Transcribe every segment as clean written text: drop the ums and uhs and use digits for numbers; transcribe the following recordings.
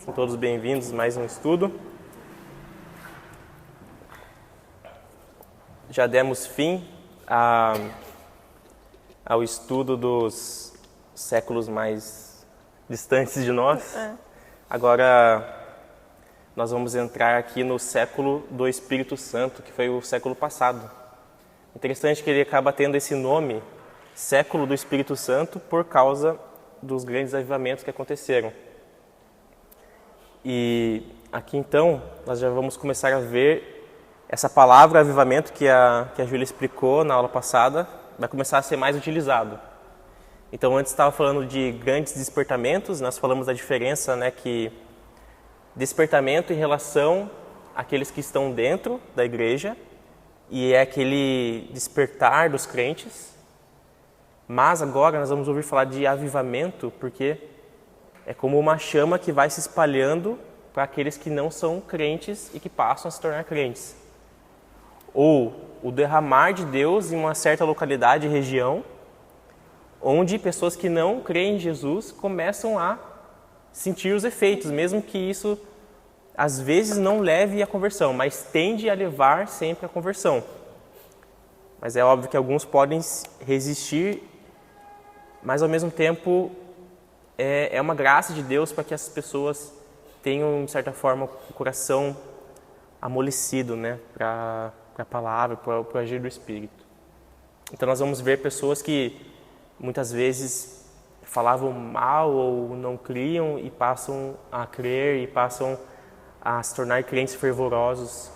São todos bem-vindos a mais um estudo. Já demos fim ao estudo dos séculos mais distantes de nós. Agora nós vamos entrar aqui no século do Espírito Santo, que foi o século passado. Interessante que ele acaba tendo esse nome, século do Espírito Santo, por causa dos grandes avivamentos que aconteceram. E aqui então, nós já vamos começar a ver essa palavra avivamento que a Júlia explicou na aula passada, vai começar a ser mais utilizado. Então, antes estava falando de grandes despertamentos, nós falamos da diferença, que despertamento em relação àqueles que estão dentro da igreja, e é aquele despertar dos crentes. Mas agora nós vamos ouvir falar de avivamento, porque é como uma chama que vai se espalhando para aqueles que não são crentes e que passam a se tornar crentes. Ou o derramar de Deus em uma certa localidade e região, onde pessoas que não creem em Jesus começam a sentir os efeitos, mesmo que isso às vezes não leve à conversão, mas tende a levar sempre à conversão. Mas é óbvio que alguns podem resistir, mas ao mesmo tempo é uma graça de Deus para que essas pessoas tenham, de certa forma, o coração amolecido, para a palavra, para o agir do Espírito. Então nós vamos ver pessoas que muitas vezes falavam mal ou não criam e passam a crer e passam a se tornar crentes fervorosos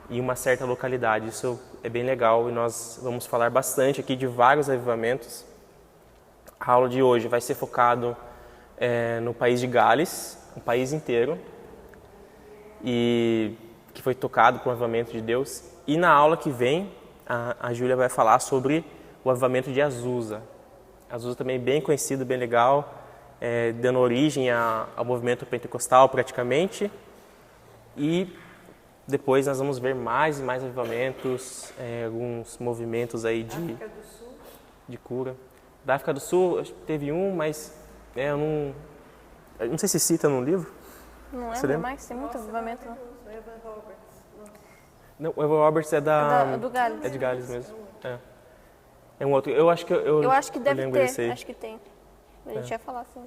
em uma certa localidade. Isso é bem legal e nós vamos falar bastante aqui de vários avivamentos. A aula de hoje vai ser focado no país de Gales, um país inteiro, e que foi tocado por um avivamento de Deus. E na aula que vem, a Júlia vai falar sobre o avivamento de Azusa. Azusa também é bem conhecido, bem legal, dando origem ao movimento pentecostal praticamente. E depois nós vamos ver mais e mais avivamentos, alguns movimentos aí de cura. Da África do Sul teve um, mas eu não sei se cita no livro. Não lembro mais, tem muito avivamento. Não, o Evan Roberts do Gales. É de Gales mesmo. É um outro. Eu acho que eu acho que deve ter, desse aí. acho que tem. A gente ia falar assim.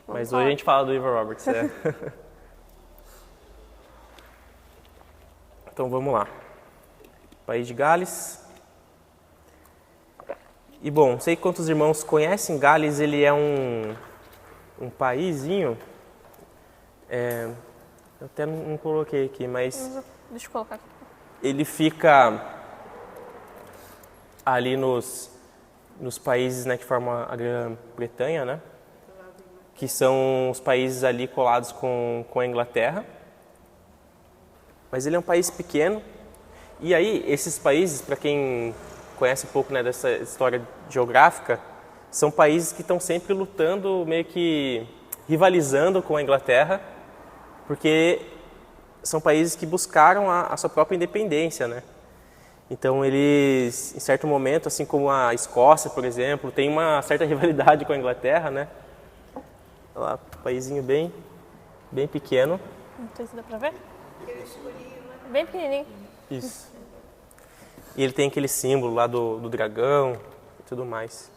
Mas hoje a gente fala do Evan Roberts. Então vamos lá. País de Gales. E bom, não sei quantos irmãos conhecem Gales, ele é um paísinho. Eu até não coloquei aqui, mas Deixa eu colocar aqui. ele fica ali nos países que formam a Grã-Bretanha, que são os países ali colados com a Inglaterra. Mas ele é um país pequeno. E aí, esses países, para quem conhece um pouco dessa história geográfica, são países que estão sempre lutando, meio que rivalizando com a Inglaterra, porque são países que buscaram a sua própria independência, Então eles, em certo momento, assim como a Escócia, por exemplo, tem uma certa rivalidade com a Inglaterra, Olha lá, um paísinho bem pequeno. Não sei se dá pra ver. Bem pequenininho. Isso. E ele tem aquele símbolo lá do dragão e tudo mais.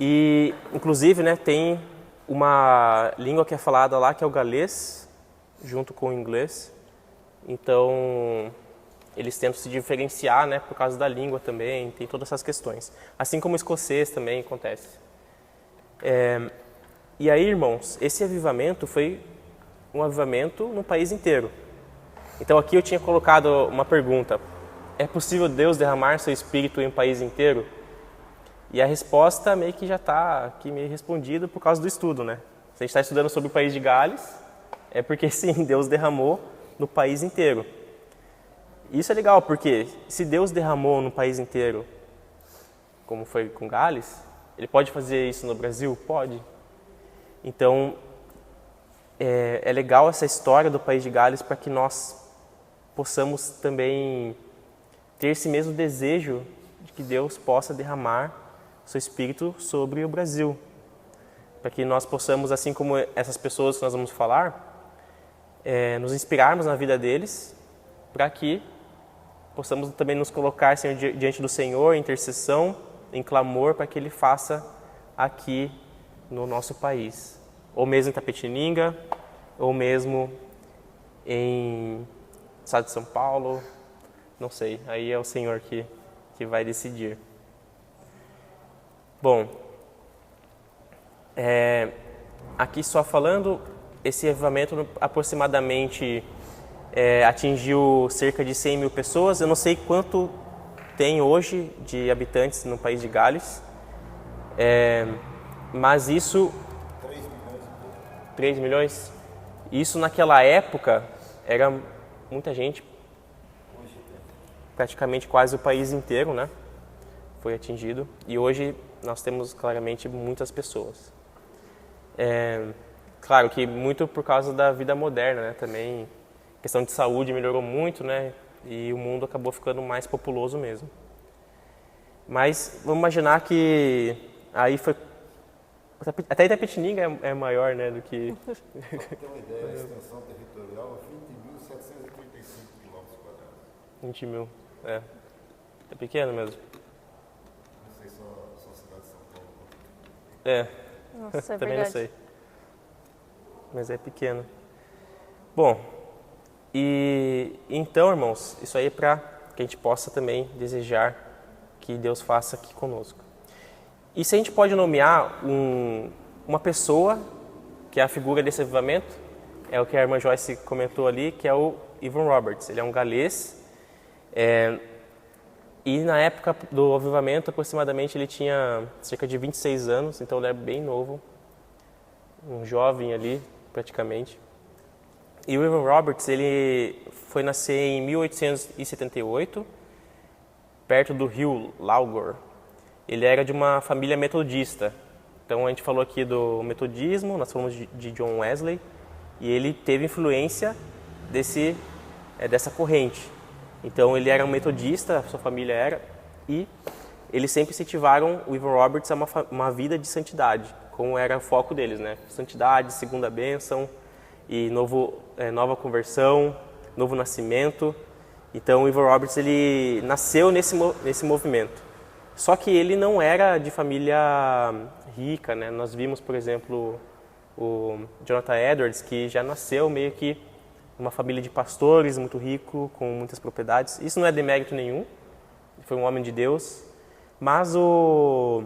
E, inclusive, tem uma língua que é falada lá, que é o galês, junto com o inglês. Então, eles tentam se diferenciar, por causa da língua também, tem todas essas questões. Assim como o escocês também acontece. E aí, irmãos, esse avivamento foi um avivamento no país inteiro. Então, aqui eu tinha colocado uma pergunta. É possível Deus derramar seu Espírito em um país inteiro? E a resposta meio que já está aqui meio respondida por causa do estudo, Se a gente está estudando sobre o país de Gales, é porque sim, Deus derramou no país inteiro. Isso é legal, porque se Deus derramou no país inteiro, como foi com Gales, Ele pode fazer isso no Brasil? Pode. Então, é legal essa história do país de Gales para que nós possamos também ter esse mesmo desejo de que Deus possa derramar seu Espírito sobre o Brasil. para que nós possamos, assim como essas pessoas que nós vamos falar, nos inspirarmos na vida deles, para que possamos também nos colocar assim, diante do Senhor, em intercessão, em clamor, para que Ele faça aqui no nosso país. Ou mesmo em Itapetininga, ou mesmo em estado de São Paulo, não sei, aí é o Senhor que vai decidir. Bom, aqui só falando, esse avivamento aproximadamente atingiu cerca de 100 mil pessoas. Eu não sei quanto tem hoje de habitantes no país de Gales, mas isso... 3 milhões? Isso naquela época era muita gente, praticamente quase o país inteiro, né? Foi atingido. E hoje nós temos claramente muitas pessoas. Claro que muito por causa da vida moderna, né? Também a questão de saúde melhorou muito, né? E o mundo acabou ficando mais populoso mesmo. Mas vamos imaginar que aí foi... Até Itapetininga é maior, né, do que... Para ter uma ideia, a extensão territorial é 20.735 km². 20 mil, é pequeno mesmo. Não sei só a cidade de São Paulo. Nossa, é também verdade. não sei. Mas é pequeno. Bom, e então, irmãos, isso aí é para que a gente possa também desejar que Deus faça aqui conosco. E se a gente pode nomear uma pessoa que é a figura desse avivamento, é o que a irmã Joyce comentou ali, que é o Evan Roberts. Ele é um galês, e na época do avivamento, aproximadamente, ele tinha cerca de 26 anos, então ele é bem novo, um jovem ali, praticamente. E o Evan Roberts, ele foi nascer em 1878, perto do rio Laugor. Ele era de uma família metodista. Então a gente falou aqui do metodismo, nós falamos de John Wesley, e ele teve influência dessa corrente. Então ele era um metodista, a sua família era, e eles sempre incentivaram o Evan Roberts a uma vida de santidade, como era o foco deles, né? Santidade, segunda bênção, e nova conversão, novo nascimento. Então o Evan Roberts ele nasceu nesse movimento. Só que ele não era de família rica, né? Nós vimos, por exemplo, o Jonathan Edwards, que já nasceu meio que uma família de pastores, muito rico, com muitas propriedades. Isso não é demérito nenhum, ele foi um homem de Deus. Mas o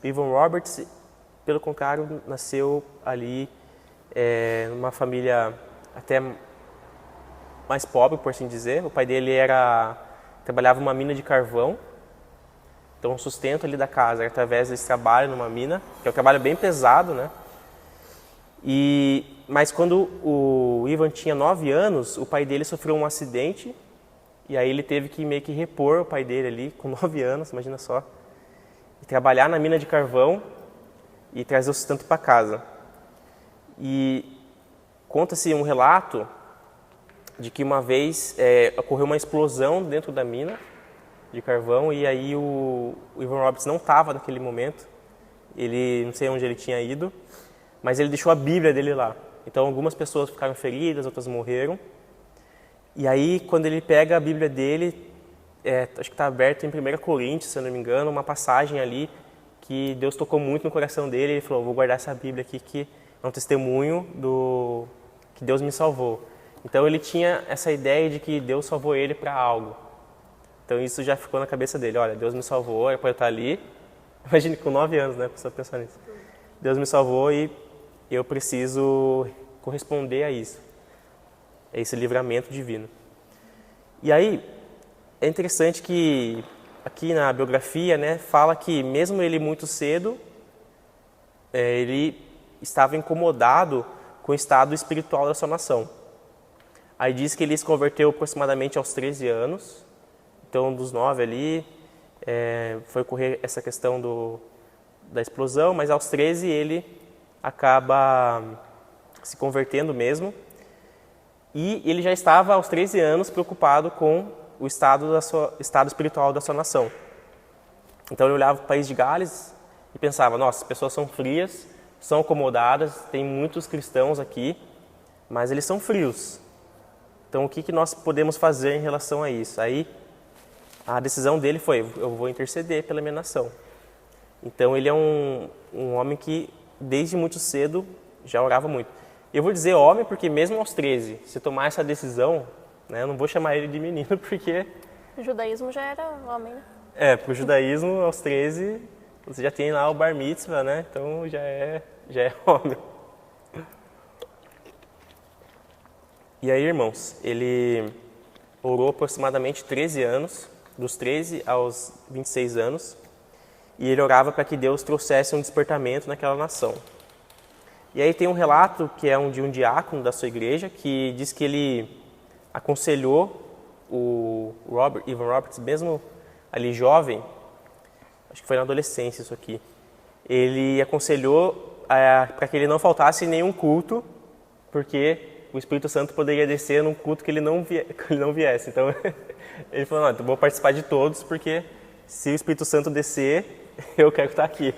Evan Roberts, pelo contrário, nasceu ali numa família até mais pobre, por assim dizer. O pai dele trabalhava numa mina de carvão. Então, o sustento ali da casa era através desse trabalho numa mina, que é um trabalho bem pesado, né? Mas quando o Ivan tinha 9 anos, o pai dele sofreu um acidente, e aí ele teve que meio que repor o pai dele ali, com 9 anos, imagina só, e trabalhar na mina de carvão e trazer o sustento para casa. E conta-se um relato de que uma vez ocorreu uma explosão dentro da mina de carvão, e aí o Evan Roberts não estava naquele momento, ele não sei onde ele tinha ido, mas ele deixou a Bíblia dele lá. Então algumas pessoas ficaram feridas, outras morreram, e aí quando ele pega a Bíblia dele, acho que está aberto em 1 Coríntios, se eu não me engano, uma passagem ali que Deus tocou muito no coração dele, ele falou, vou guardar essa Bíblia aqui que é um testemunho que Deus me salvou. Então ele tinha essa ideia de que Deus salvou ele para algo. Então isso já ficou na cabeça dele, olha, Deus me salvou, é para eu estar ali. Imagine com 9 anos, né, a pessoa pensar nisso. Deus me salvou e eu preciso corresponder a isso. É esse livramento divino. E aí, é interessante que aqui na biografia, né, fala que mesmo ele muito cedo, ele estava incomodado com o estado espiritual da sua nação. Aí diz que ele se converteu aproximadamente aos 13 anos, então dos 9 ali, foi ocorrer essa questão da explosão, mas aos 13 ele acaba se convertendo mesmo, e ele já estava aos 13 anos preocupado com o estado espiritual da sua nação. Então ele olhava para o país de Gales e pensava, nossa, as pessoas são frias, são acomodadas, tem muitos cristãos aqui, mas eles são frios. Então, o que nós podemos fazer em relação a isso? Aí, a decisão dele foi, eu vou interceder pela minha nação. Então, ele é um homem que, desde muito cedo, já orava muito. Eu vou dizer homem porque mesmo aos 13, se tomar essa decisão, né, eu não vou chamar ele de menino porque... O judaísmo já era homem, né? Para o judaísmo, aos 13, você já tem lá o bar mitzvah, né? Então já é homem. E aí, irmãos, ele orou aproximadamente 13 anos, dos 13 aos 26 anos, e ele orava para que Deus trouxesse um despertamento naquela nação. E aí tem um relato que é de um diácono da sua igreja, que diz que ele aconselhou o Evan Roberts, mesmo ali jovem, acho que foi na adolescência isso aqui, ele aconselhou para que ele não faltasse em nenhum culto, porque o Espírito Santo poderia descer num culto que ele não viesse. Então, ele falou, não, então vou participar de todos, porque se o Espírito Santo descer, eu quero estar aqui.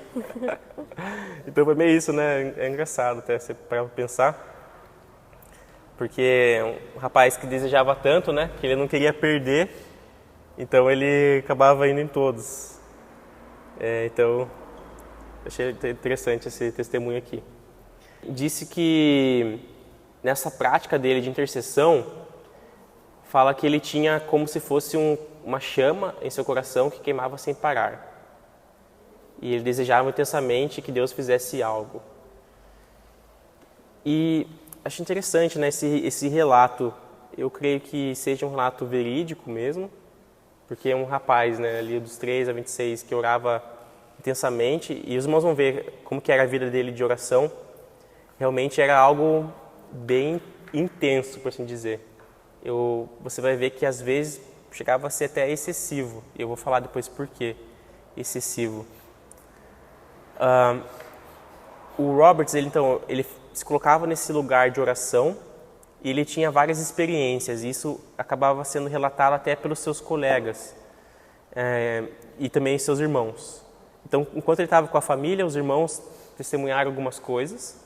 Então foi meio isso, né? É engraçado até você parar para pensar. Porque um rapaz que desejava tanto, né? Que ele não queria perder, então ele acabava indo em todos. Então, achei interessante esse testemunho aqui. Disse que nessa prática dele de intercessão, fala que ele tinha como se fosse uma chama em seu coração que queimava sem parar. E ele desejava intensamente que Deus fizesse algo. E acho interessante, né, esse relato. Eu creio que seja um relato verídico mesmo, porque é um rapaz, né, ali dos 13 a 26 que orava intensamente, e os irmãos vão ver como que era a vida dele de oração. Realmente era algo bem intenso, por assim dizer. Você vai ver que às vezes chegava a ser até excessivo, e eu vou falar depois por que excessivo. O Roberts, ele se colocava nesse lugar de oração e ele tinha várias experiências, e isso acabava sendo relatado até pelos seus colegas e também seus irmãos. Então, enquanto ele estava com a família, os irmãos testemunharam algumas coisas,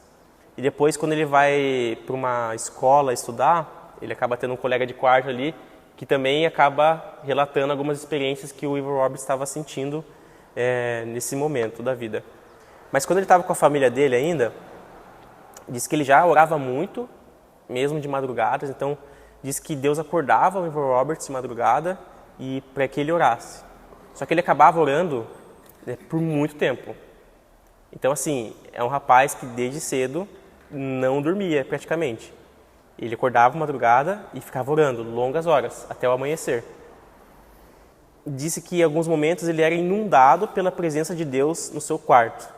e depois, quando ele vai para uma escola estudar, ele acaba tendo um colega de quarto ali que também acaba relatando algumas experiências que o Evan Roberts estava sentindo nesse momento da vida. Mas quando ele estava com a família dele ainda, diz que ele já orava muito, mesmo de madrugadas. Então, diz que Deus acordava o Evan Roberts de madrugada e para que ele orasse. Só que ele acabava orando por muito tempo. Então, assim, é um rapaz que desde cedo não dormia praticamente. Ele acordava de madrugada e ficava orando longas horas, até o amanhecer. Disse que em alguns momentos ele era inundado pela presença de Deus no seu quarto.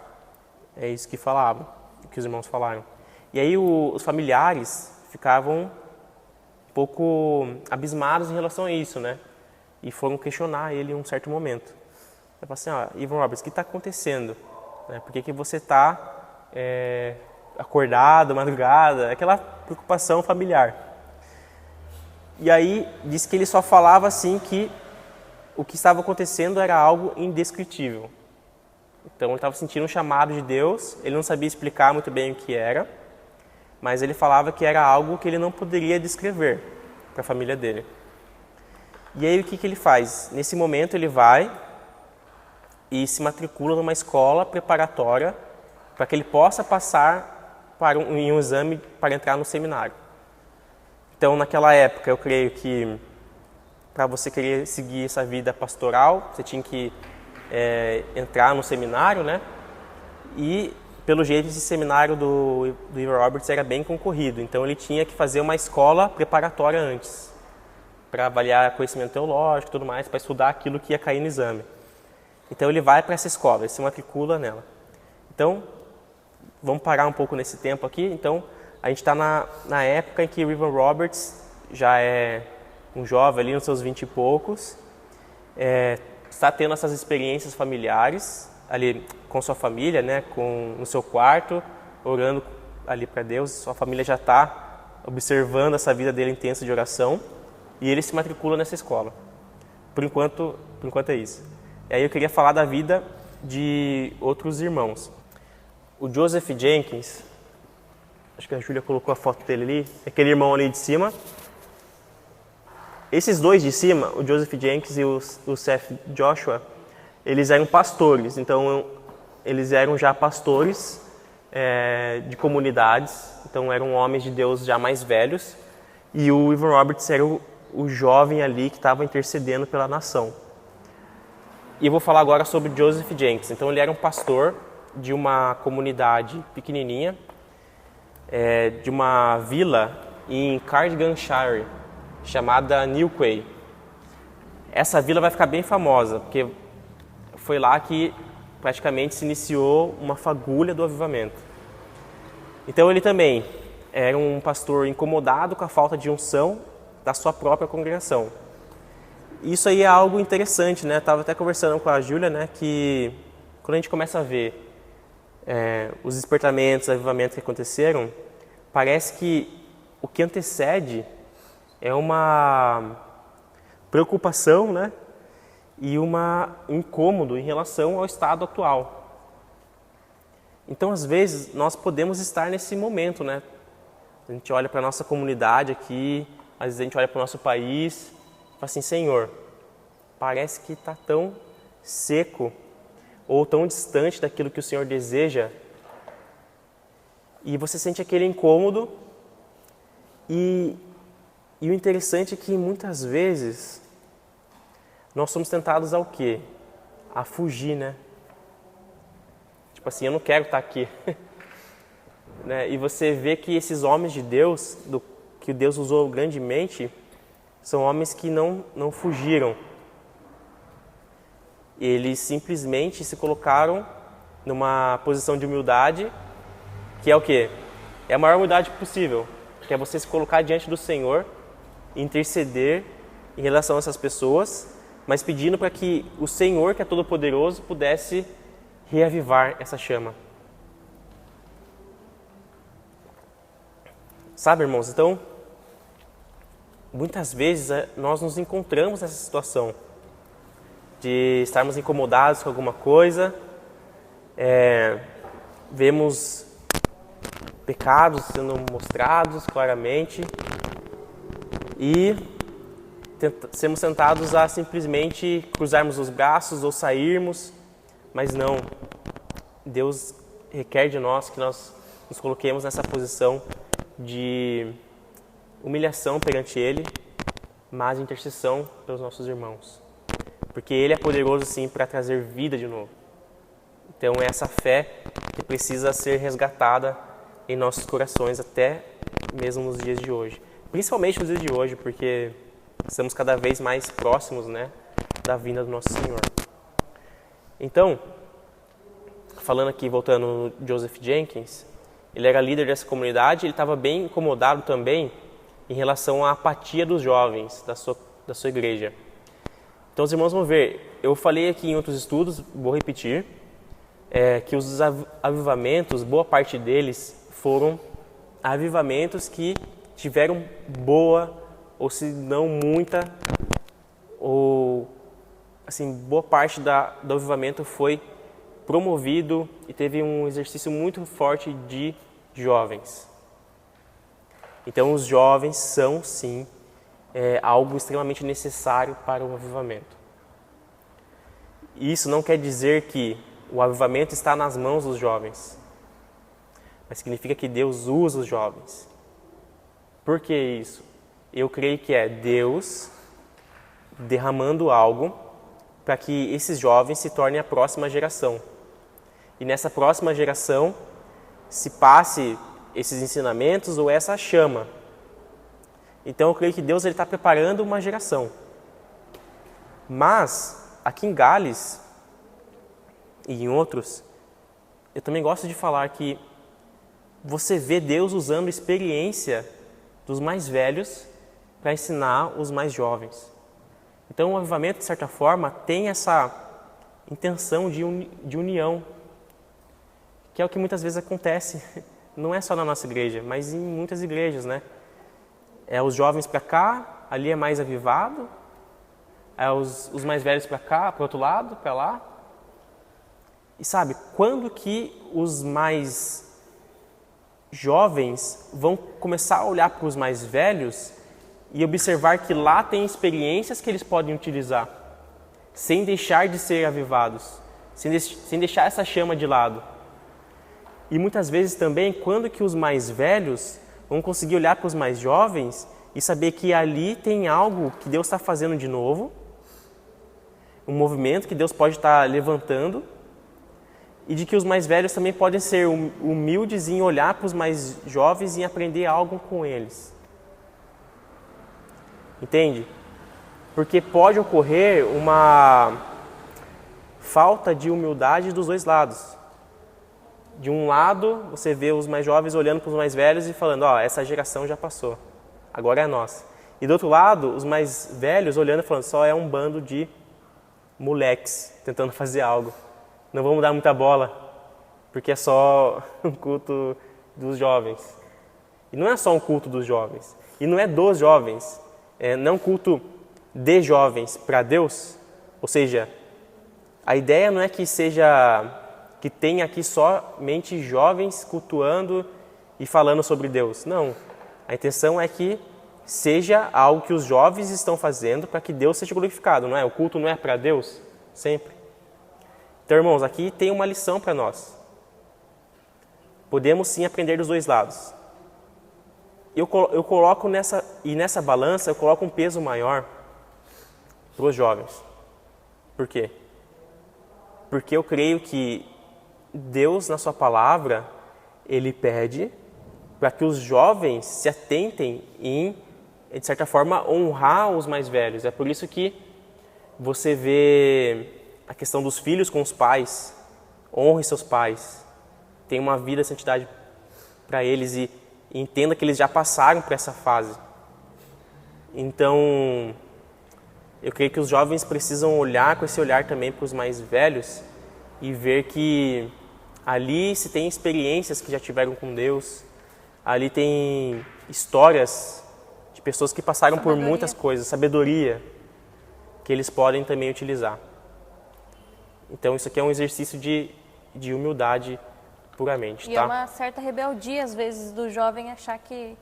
É isso que falavam, que os irmãos falaram. E aí os familiares ficavam um pouco abismados em relação a isso, né? E foram questionar ele em um certo momento. Ele falou assim, Evan Roberts, o que está acontecendo? Por que você está acordado, madrugada? Aquela preocupação familiar. E aí disse que ele só falava assim que o que estava acontecendo era algo indescritível. Então ele estava sentindo um chamado de Deus, ele não sabia explicar muito bem o que era, mas ele falava que era algo que ele não poderia descrever para a família dele. E aí o que ele faz? Nesse momento ele vai e se matricula numa escola preparatória para que ele possa passar em um exame para entrar no seminário. Então naquela época eu creio que para você querer seguir essa vida pastoral, você tinha que entrar no seminário, né? E pelo jeito esse seminário do Evan Roberts era bem concorrido, então ele tinha que fazer uma escola preparatória antes, para avaliar conhecimento teológico e tudo mais, para estudar aquilo que ia cair no exame. Então ele vai para essa escola, ele se matricula nela. Então, vamos parar um pouco nesse tempo aqui. Então, a gente está na época em que o Evan Roberts já é um jovem ali nos seus 20 e poucos, está tendo essas experiências familiares ali com sua família, né, no seu quarto, orando ali para Deus. Sua família já está observando essa vida dele intensa de oração e ele se matricula nessa escola. Por enquanto é isso. E aí eu queria falar da vida de outros irmãos. o Joseph Jenkins, acho que a Júlia colocou a foto dele ali, aquele irmão ali de cima. Esses dois de cima, o Joseph Jenkins e o Seth Joshua, eles eram pastores, então eles eram já pastores de comunidades, então eram homens de Deus já mais velhos, e o Evan Roberts era o jovem ali que estava intercedendo pela nação. E eu vou falar agora sobre Joseph Jenkins. Então ele era um pastor de uma comunidade pequenininha, de uma vila em Cardiganshire, chamada Newquay. Essa vila vai ficar bem famosa, porque foi lá que praticamente se iniciou uma fagulha do avivamento. Então ele também era um pastor incomodado com a falta de unção da sua própria congregação. Isso aí é algo interessante, né? Estava até conversando com a Júlia, né? Que quando a gente começa a ver os despertamentos, os avivamentos que aconteceram, parece que o que antecede é uma preocupação, né? E um incômodo em relação ao estado atual. Então, às vezes, nós podemos estar nesse momento, né? A gente olha para a nossa comunidade aqui, às vezes a gente olha para o nosso país e fala assim, Senhor, parece que está tão seco ou tão distante daquilo que o Senhor deseja, e você sente aquele incômodo, e o interessante é que muitas vezes nós somos tentados ao quê? A fugir, né? Tipo assim, eu não quero estar aqui. Né? E você vê que esses homens de Deus, que Deus usou grandemente, são homens que não fugiram. Eles simplesmente se colocaram numa posição de humildade, que é o quê? É a maior humildade possível, que é você se colocar diante do Senhor, interceder em relação a essas pessoas, mas pedindo para que o Senhor, que é todo-poderoso, pudesse reavivar essa chama. Sabe, irmãos, então, muitas vezes nós nos encontramos nessa situação de estarmos incomodados com alguma coisa, vemos pecados sendo mostrados claramente e sermos tentados a simplesmente cruzarmos os braços ou sairmos, mas não. Deus requer de nós que nós nos coloquemos nessa posição de humilhação perante Ele, mas de intercessão pelos nossos irmãos. Porque Ele é poderoso sim para trazer vida de novo. Então é essa fé que precisa ser resgatada em nossos corações até mesmo nos dias de hoje. Principalmente nos dias de hoje, porque estamos cada vez mais próximos, né, da vinda do nosso Senhor. Então, falando aqui, voltando no Joseph Jenkins, ele era líder dessa comunidade, ele estava bem incomodado também em relação à apatia dos jovens da sua igreja. Então os irmãos vão ver, eu falei aqui em outros estudos, vou repetir, que os avivamentos, boa parte deles foram avivamentos que tiveram boa, ou se não muita, ou assim, boa parte do avivamento foi promovido e teve um exercício muito forte de jovens. Então os jovens são sim algo extremamente necessário para o avivamento. Isso não quer dizer que o avivamento está nas mãos dos jovens, mas significa que Deus usa os jovens. Por que isso? Eu creio que é Deus derramando algo para que esses jovens se tornem a próxima geração. E nessa próxima geração se passe esses ensinamentos ou essa chama. Então eu creio que Deus está preparando uma geração. Mas, aqui em Gales e em outros, eu também gosto de falar que você vê Deus usando a experiência dos mais velhos para ensinar os mais jovens. Então o avivamento, de certa forma, tem essa intenção de união, que é o que muitas vezes acontece, não é só na nossa igreja, mas em muitas igrejas, né? É os jovens para cá, ali é mais avivado, é os mais velhos para cá, para o outro lado, para lá. E sabe, quando que os mais jovens vão começar a olhar para os mais velhos e observar que lá tem experiências que eles podem utilizar, sem deixar de ser avivados, sem deixar essa chama de lado. E muitas vezes também, quando que os mais velhos vão conseguir olhar para os mais jovens e saber que ali tem algo que Deus está fazendo de novo, um movimento que Deus pode estar levantando, e de que os mais velhos também podem ser humildes em olhar para os mais jovens e aprender algo com eles. Entende? Porque pode ocorrer uma falta de humildade dos dois lados. De um lado, você vê os mais jovens olhando para os mais velhos e falando, essa geração já passou, agora é a nossa. E do outro lado, os mais velhos olhando e falando, só é um bando de moleques tentando fazer algo. Não vamos dar muita bola, porque é só um culto dos jovens. E não é só um culto dos jovens. E não é dos jovens. Não é um culto de jovens para Deus. Ou seja, a ideia não é que tenha aqui somente jovens cultuando e falando sobre Deus. Não. A intenção é que seja algo que os jovens estão fazendo para que Deus seja glorificado. Não é? O culto não é para Deus? Sempre. Então, irmãos, aqui tem uma lição para nós. Podemos sim aprender dos dois lados. Eu coloco nessa balança, eu coloco um peso maior para os jovens. Por quê? Porque eu creio que Deus, na sua palavra, Ele pede para que os jovens se atentem em, de certa forma, honrar os mais velhos. É por isso que você vê a questão dos filhos com os pais. Honre seus pais. Tenha uma vida de santidade para eles e entenda que eles já passaram por essa fase. Então, eu creio que os jovens precisam olhar com esse olhar também para os mais velhos e ver que ali se tem experiências que já tiveram com Deus, ali tem histórias de pessoas que passaram por muitas coisas, sabedoria que eles podem também utilizar. Então, isso aqui é um exercício de humildade puramente, e tá? é uma certa rebeldia, às vezes, do jovem achar que,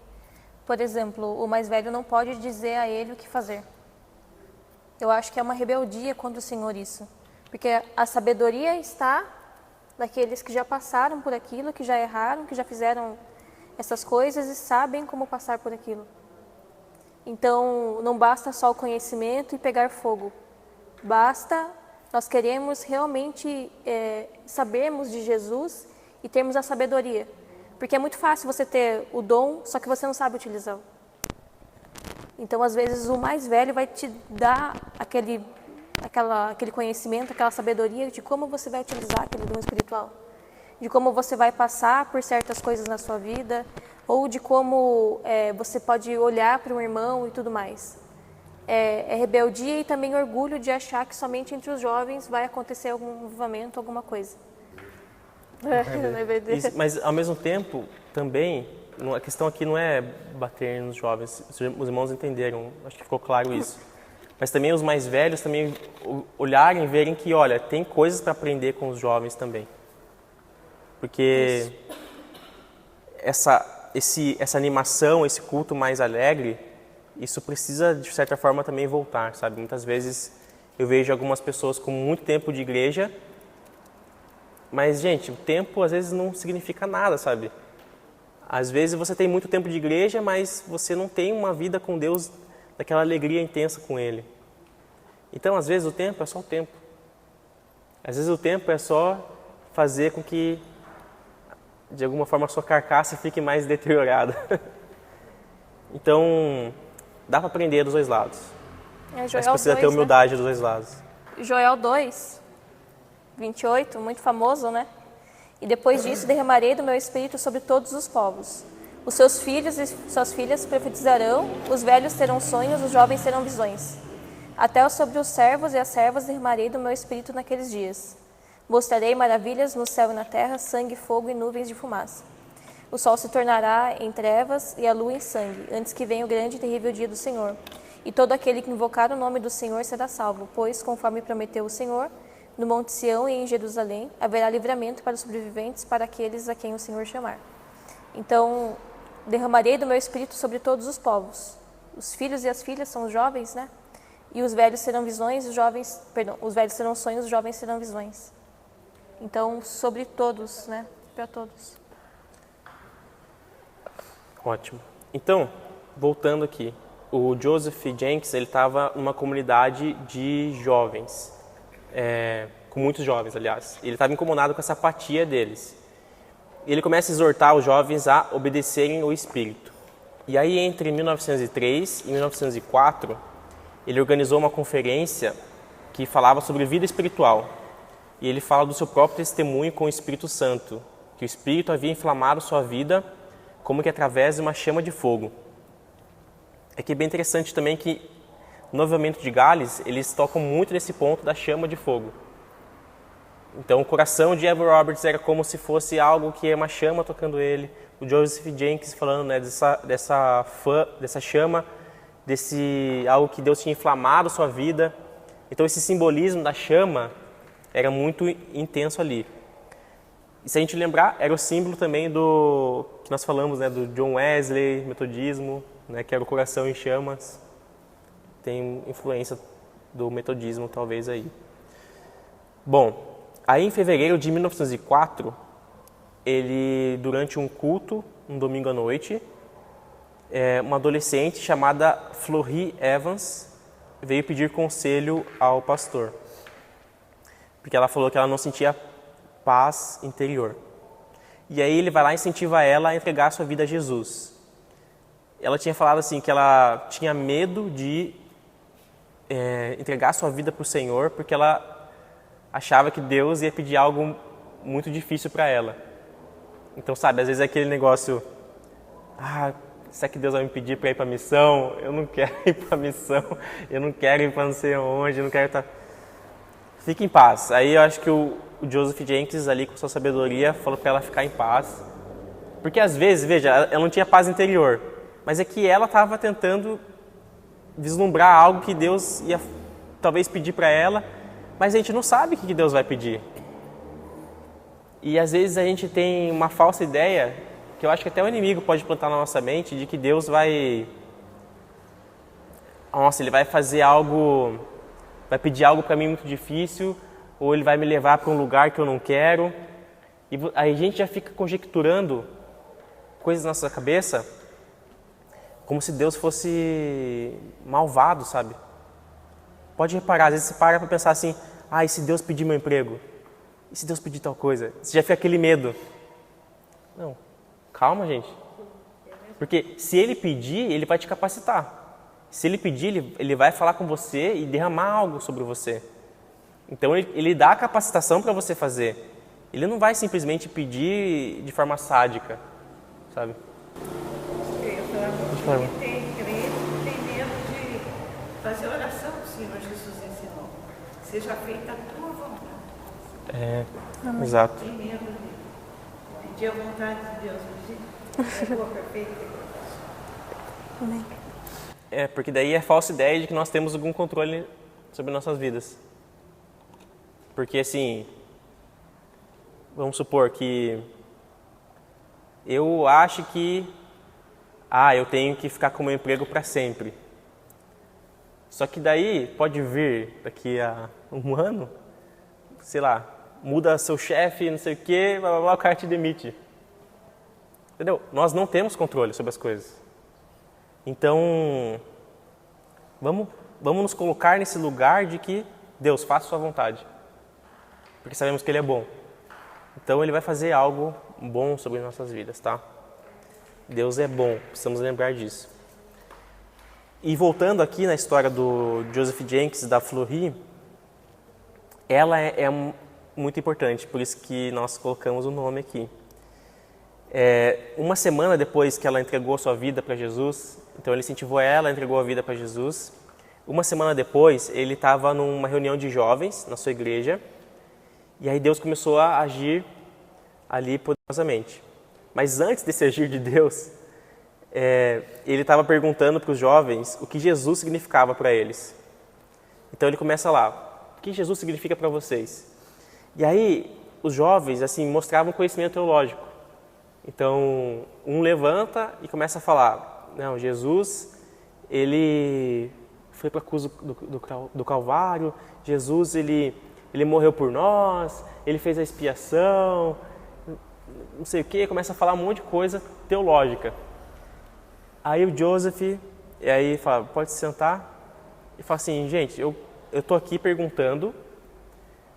por exemplo, o mais velho não pode dizer a ele o que fazer. Eu acho que é uma rebeldia contra o Senhor isso. Porque a sabedoria está naqueles que já passaram por aquilo, que já erraram, que já fizeram essas coisas e sabem como passar por aquilo. Então, não basta só o conhecimento e pegar fogo. Basta nós queremos realmente sabermos de Jesus e termos a sabedoria. Porque é muito fácil você ter o dom, só que você não sabe utilizá-lo. Então, às vezes, o mais velho vai te dar aquele conhecimento, aquela sabedoria de como você vai utilizar aquele dom espiritual. De como você vai passar por certas coisas na sua vida, ou de como você pode olhar para um irmão e tudo mais. É rebeldia e também orgulho de achar que somente entre os jovens vai acontecer algum avivamento, alguma coisa. Mas, ao mesmo tempo, também, a questão aqui não é bater nos jovens, os irmãos entenderam, acho que ficou claro isso. Mas também os mais velhos também olharem e verem que, olha, tem coisas para aprender com os jovens também. Porque essa animação, esse culto mais alegre, isso precisa, de certa forma, também voltar, sabe? Muitas vezes eu vejo algumas pessoas com muito tempo de igreja, mas, gente, o tempo às vezes não significa nada, sabe? Às vezes você tem muito tempo de igreja, mas você não tem uma vida com Deus, daquela alegria intensa com Ele. Então, às vezes, o tempo é só o tempo. Às vezes, o tempo é só fazer com que, de alguma forma, a sua carcaça fique mais deteriorada. Então, dá para aprender dos dois lados. Mas precisa ter humildade dos dois lados. Joel 2, 28, muito famoso, né? E depois disso derramarei do meu espírito sobre todos os povos. Os seus filhos e suas filhas profetizarão, os velhos terão sonhos, os jovens terão visões. Até sobre os servos e as servas derramarei do meu espírito naqueles dias. Mostrarei maravilhas no céu e na terra, sangue, fogo e nuvens de fumaça. O sol se tornará em trevas e a lua em sangue, antes que venha o grande e terrível dia do Senhor. E todo aquele que invocar o nome do Senhor será salvo, pois, conforme prometeu o Senhor, No Monte Sião e em Jerusalém haverá livramento para os sobreviventes, para aqueles a quem o Senhor chamar. Então, derramarei do meu espírito sobre todos os povos. Os filhos e as filhas são os jovens, né? E os velhos serão visões, os velhos serão sonhos, os jovens serão visões. Então, sobre todos, né? Para todos. Ótimo. Então, voltando aqui, o Joseph Jenkins, ele estava numa comunidade de jovens, com muitos jovens, aliás. Ele estava incomodado com essa apatia deles. Ele começa a exortar os jovens a obedecerem o Espírito. E aí, entre 1903 e 1904, ele organizou uma conferência que falava sobre vida espiritual. E ele fala do seu próprio testemunho com o Espírito Santo, que o Espírito havia inflamado sua vida como que através de uma chama de fogo. Aqui é bem interessante também que no avivamento de Gales, eles tocam muito nesse ponto da chama de fogo. Então, o coração de Evan Roberts era como se fosse algo que é uma chama tocando ele. O Joseph Jenkins falando, né, dessa chama, desse algo que Deus tinha inflamado sua vida. Então, esse simbolismo da chama era muito intenso ali. E se a gente lembrar, era o símbolo também do que nós falamos, né, do John Wesley, metodismo, né, que era o coração em chamas. Tem influência do metodismo, talvez, aí. Bom, aí em fevereiro de 1904, ele, durante um culto, um domingo à noite, uma adolescente chamada Florie Evans veio pedir conselho ao pastor. Porque ela falou que ela não sentia paz interior. E aí ele vai lá e incentiva ela a entregar sua vida a Jesus. Ela tinha falado assim que ela tinha medo de entregar sua vida para o Senhor, porque ela achava que Deus ia pedir algo muito difícil para ela. Então, sabe, às vezes é aquele negócio, será que Deus vai me pedir para ir para a missão? Eu não quero ir para a missão, eu não quero ir para não sei onde, eu não quero estar... Fique em paz. Aí eu acho que o Joseph Jenkins ali com sua sabedoria falou para ela ficar em paz. Porque às vezes, veja, ela não tinha paz interior, mas é que ela estava tentando vislumbrar algo que Deus ia talvez pedir para ela, mas a gente não sabe o que Deus vai pedir. E às vezes a gente tem uma falsa ideia, que eu acho que até o inimigo pode plantar na nossa mente, de que Deus vai... ele vai fazer algo... vai pedir algo para mim muito difícil, ou ele vai me levar para um lugar que eu não quero. E aí a gente já fica conjecturando coisas na nossa cabeça, como se Deus fosse malvado, sabe? Pode reparar, às vezes você para pensar assim, e se Deus pedir meu emprego? E se Deus pedir tal coisa? Você já fica aquele medo. Não, calma, gente. Porque se Ele pedir, Ele vai te capacitar. Se Ele pedir, Ele vai falar com você e derramar algo sobre você. Então, Ele dá a capacitação para você fazer. Ele não vai simplesmente pedir de forma sádica, sabe? Tem medo de fazer a oração que o Senhor Jesus ensinou. Seja feita a tua vontade. Exato. Tem medo de pedir a vontade de Deus. Pedir a boa, perfeita. Amém. Porque daí é falsa ideia de que nós temos algum controle sobre nossas vidas. Porque assim, vamos supor que eu acho que eu tenho que ficar com o meu emprego para sempre. Só que daí pode vir daqui a um ano, sei lá, muda seu chefe, não sei o quê, blá, blá, blá, o cara te demite. Entendeu? Nós não temos controle sobre as coisas. Então, vamos nos colocar nesse lugar de que Deus faça a sua vontade. Porque sabemos que Ele é bom. Então, Ele vai fazer algo bom sobre nossas vidas, tá? Deus é bom, precisamos lembrar disso. E voltando aqui na história do Joseph Jenkins e da Florie, ela é muito importante, por isso que nós colocamos o nome aqui. Uma semana depois que ela entregou sua vida para Jesus, então ele incentivou ela, entregou a vida para Jesus. Uma semana depois, ele estava numa reunião de jovens na sua igreja, e aí Deus começou a agir ali poderosamente. Mas antes desse agir de Deus, ele estava perguntando para os jovens o que Jesus significava para eles. Então ele começa lá, o que Jesus significa para vocês? E aí, os jovens, assim, mostravam conhecimento teológico. Então, um levanta e começa a falar, não, Jesus, ele foi para a cruz do Calvário, Jesus, ele morreu por nós, ele fez a expiação, não sei o quê, começa a falar um monte de coisa teológica. Aí o Joseph, e aí fala, pode se sentar, e fala assim, gente, eu estou aqui perguntando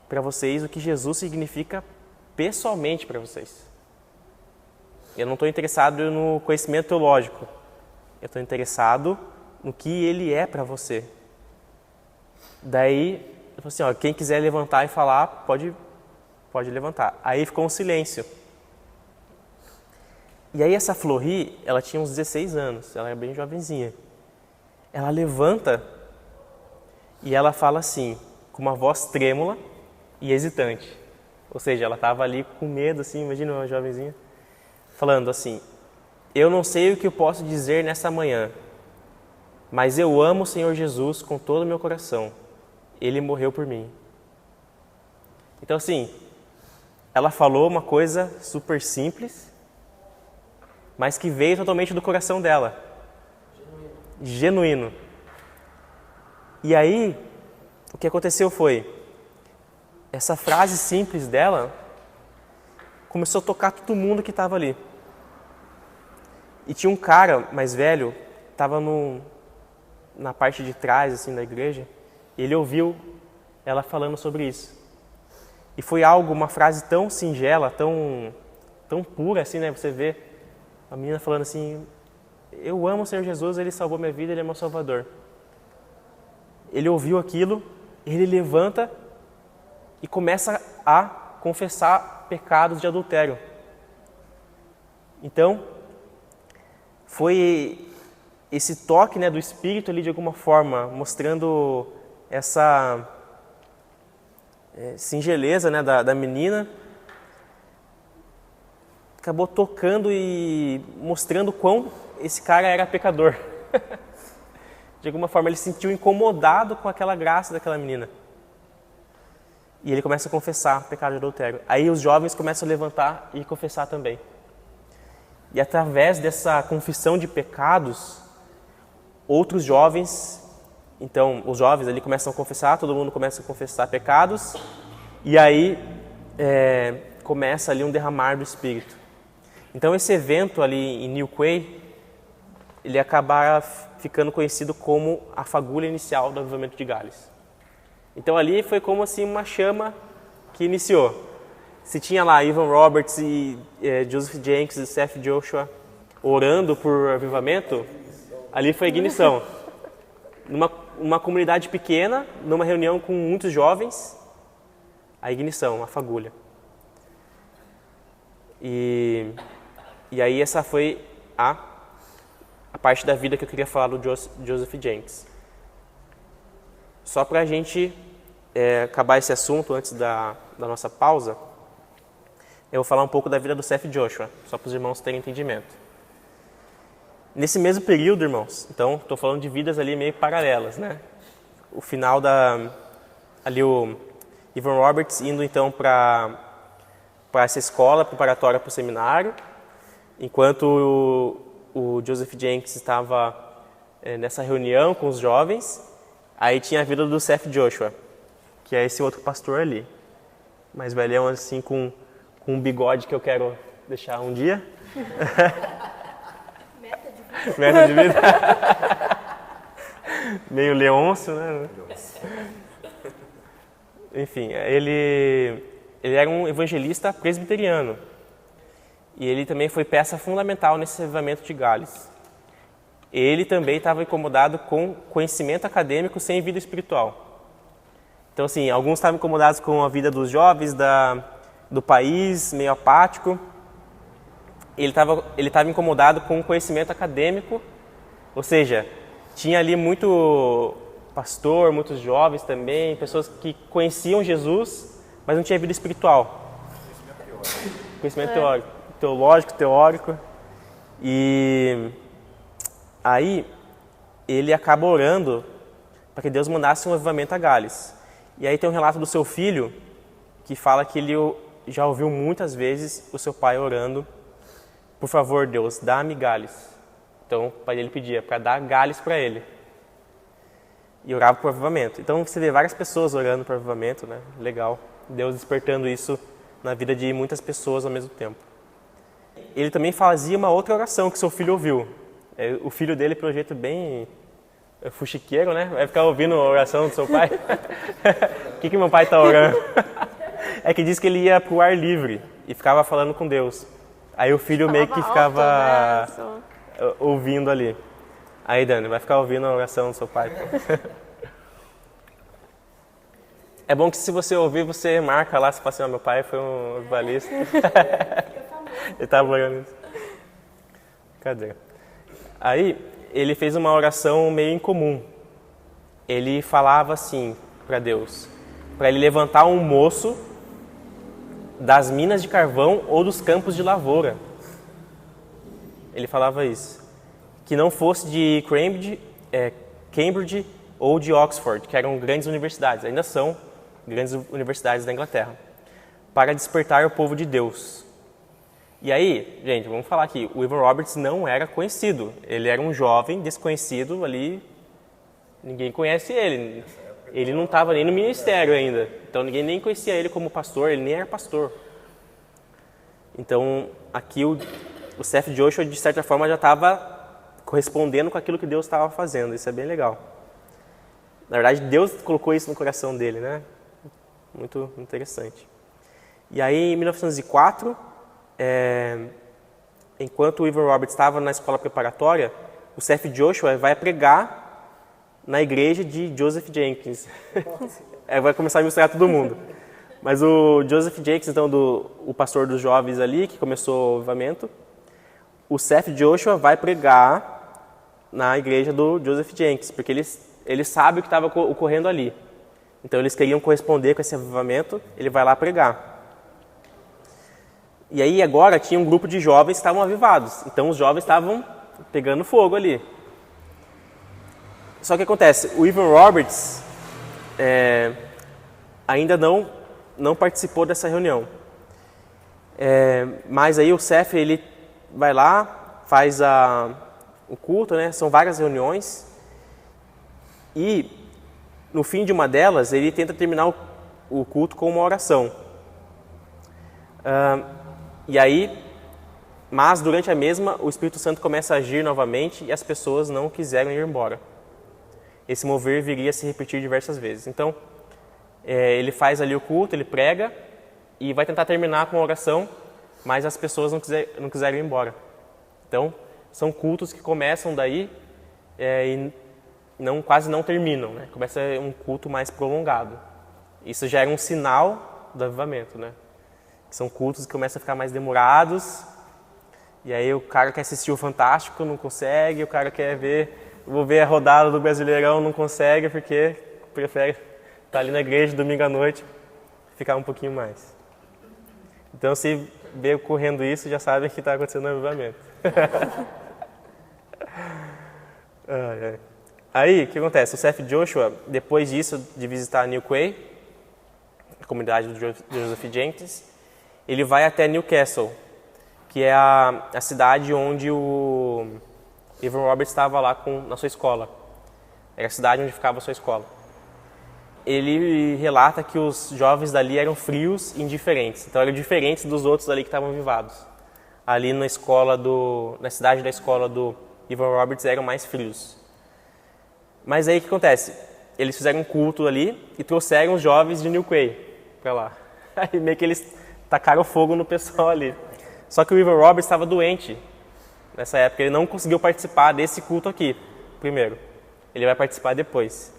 para vocês o que Jesus significa pessoalmente para vocês. Eu não estou interessado no conhecimento teológico, eu estou interessado no que ele é para você. Daí, eu falei assim, ó, quem quiser levantar e falar, pode levantar. Aí ficou um silêncio. E aí essa Flori, ela tinha uns 16 anos, ela era bem jovenzinha. Ela levanta e ela fala assim, com uma voz trêmula e hesitante. Ou seja, ela estava ali com medo, assim, imagina uma jovenzinha, falando assim, eu não sei o que eu posso dizer nessa manhã, mas eu amo o Senhor Jesus com todo o meu coração. Ele morreu por mim. Então, assim, ela falou uma coisa super simples, mas que veio totalmente do coração dela. Genuíno. E aí, o que aconteceu foi, essa frase simples dela começou a tocar todo mundo que estava ali. E tinha um cara mais velho, estava na parte de trás assim, da igreja, e ele ouviu ela falando sobre isso. E foi algo, uma frase tão singela, tão pura, assim, né? Você vê a menina falando assim, eu amo o Senhor Jesus, Ele salvou minha vida, Ele é meu Salvador. Ele ouviu aquilo, ele levanta e começa a confessar pecados de adultério. Então, foi esse toque, né, do Espírito ali de alguma forma, mostrando essa singeleza, né, da menina, acabou tocando e mostrando quão esse cara era pecador. De alguma forma ele se sentiu incomodado com aquela graça daquela menina. E ele começa a confessar pecado de adultério. Aí os jovens começam a levantar e confessar também. E através dessa confissão de pecados, outros jovens, então os jovens ali começam a confessar, todo mundo começa a confessar pecados, e aí começa ali um derramar do Espírito. Então esse evento ali em New Quay, ele acaba ficando conhecido como a fagulha inicial do avivamento de Gales. Então ali foi como assim uma chama que iniciou. Se tinha lá Evan Roberts e Joseph Jenkins e Seth Joshua orando por avivamento, ali foi a ignição. Numa comunidade pequena, numa reunião com muitos jovens, a ignição, a fagulha. E aí essa foi a parte da vida que eu queria falar do Joseph Jenkins. Só para a gente acabar esse assunto antes da nossa pausa, eu vou falar um pouco da vida do Seth Joshua, só para os irmãos terem entendimento. Nesse mesmo período, irmãos, então, estou falando de vidas ali meio paralelas, né? O final ali o Evan Roberts indo então para essa escola preparatória para o seminário, enquanto o Joseph Jenkins estava nessa reunião com os jovens, aí tinha a vida do Seth Joshua, que é esse outro pastor ali, mais velhão assim com um bigode que eu quero deixar um dia. Meta de vida. Meio Leôncio, né? Enfim, ele era um evangelista presbiteriano. E ele também foi peça fundamental nesse avivamento de Gales. Ele também estava incomodado com conhecimento acadêmico sem vida espiritual. Então, assim, alguns estavam incomodados com a vida dos jovens, do país, meio apático. Ele estava incomodado com o conhecimento acadêmico, ou seja, tinha ali muito pastor, muitos jovens também, pessoas que conheciam Jesus, mas não tinha vida espiritual. Conhecimento teológico. E aí ele acaba orando para que Deus mandasse um avivamento a Gales. E aí tem um relato do seu filho que fala que ele já ouviu muitas vezes o seu pai orando: por favor, Deus, dá-me galhos. Então o pai dele pedia para dar galhos para ele. E orava por avivamento. Então você vê várias pessoas orando por avivamento, né? Legal. Deus despertando isso na vida de muitas pessoas ao mesmo tempo. Ele também fazia uma outra oração que seu filho ouviu. O filho dele, pelo jeito, bem fuxiqueiro, né? Vai ficar ouvindo a oração do seu pai. O que meu pai está orando? É que diz que ele ia para o ar livre e ficava falando com Deus. Aí o filho meio que ficava ouvindo ali. Aí, Dani, vai ficar ouvindo a oração do seu pai. É bom que se você ouvir, você marca lá, se fala assim: meu pai foi um avivalista. Ele estava orando isso. Cadê? Aí, ele fez uma oração meio incomum. Ele falava assim para Deus, para ele levantar um moço das minas de carvão ou dos campos de lavoura. Ele falava isso. Que não fosse de Cambridge ou de Oxford, que eram grandes universidades, ainda são grandes universidades da Inglaterra, para despertar o povo de Deus. E aí, gente, vamos falar aqui, o Evan Roberts não era conhecido. Ele era um jovem desconhecido ali, ninguém conhece ele. Ele não estava nem no ministério ainda, então ninguém nem conhecia ele como pastor, ele nem era pastor. Então, aqui o Seth Joshua, de certa forma, já estava correspondendo com aquilo que Deus estava fazendo. Isso é bem legal. Na verdade, Deus colocou isso no coração dele, né? Muito interessante. E aí, em 1904, enquanto o Evan Roberts estava na escola preparatória, o Seth Joshua vai pregar na igreja de Joseph Jenkins. Vai começar a misturar todo mundo. Mas o Joseph Jenkins, então, o pastor dos jovens ali, que começou o avivamento, o Seth Joshua vai pregar na igreja do Joseph Jenkins, porque ele sabe o que estava ocorrendo ali. Então eles queriam corresponder com esse avivamento, ele vai lá pregar. E aí agora tinha um grupo de jovens que estavam avivados, então os jovens estavam pegando fogo ali. Só que acontece, o Evan Roberts ainda não participou dessa reunião. Mas aí o Seth, ele vai lá, faz o culto, né? São várias reuniões. E no fim de uma delas, ele tenta terminar o culto com uma oração. E aí, mas durante a mesma, o Espírito Santo começa a agir novamente e as pessoas não quiseram ir embora. Esse mover viria a se repetir diversas vezes. Então, ele faz ali o culto, ele prega e vai tentar terminar com uma oração, mas as pessoas não quiseram ir embora. Então, são cultos que começam daí e quase não terminam, né? Começa um culto mais prolongado. Isso já era um sinal do avivamento, né? São cultos que começam a ficar mais demorados, e aí o cara quer assistir o Fantástico, não consegue, o cara quer vou ver a rodada do Brasileirão, não consegue, porque prefere estar ali na igreja domingo à noite, ficar um pouquinho mais. Então, se vê ocorrendo isso, já sabe que está acontecendo um avivamento. Aí, o que acontece? O Seth Joshua, depois disso, de visitar New Quay, a comunidade do Joseph Jenkins, ele vai até Newcastle, que é a cidade onde o Evan Roberts estava lá na sua escola. Era a cidade onde ficava a sua escola. Ele relata que os jovens dali eram frios e indiferentes. Então, eram diferentes dos outros ali que estavam avivados. Ali na cidade da escola do Evan Roberts eram mais frios. Mas aí o que acontece? Eles fizeram um culto ali e trouxeram os jovens de New Quay para lá. Aí meio que eles tacaram fogo no pessoal ali. Só que o Evan Roberts estava doente nessa época. Ele não conseguiu participar desse culto aqui, primeiro. Ele vai participar depois.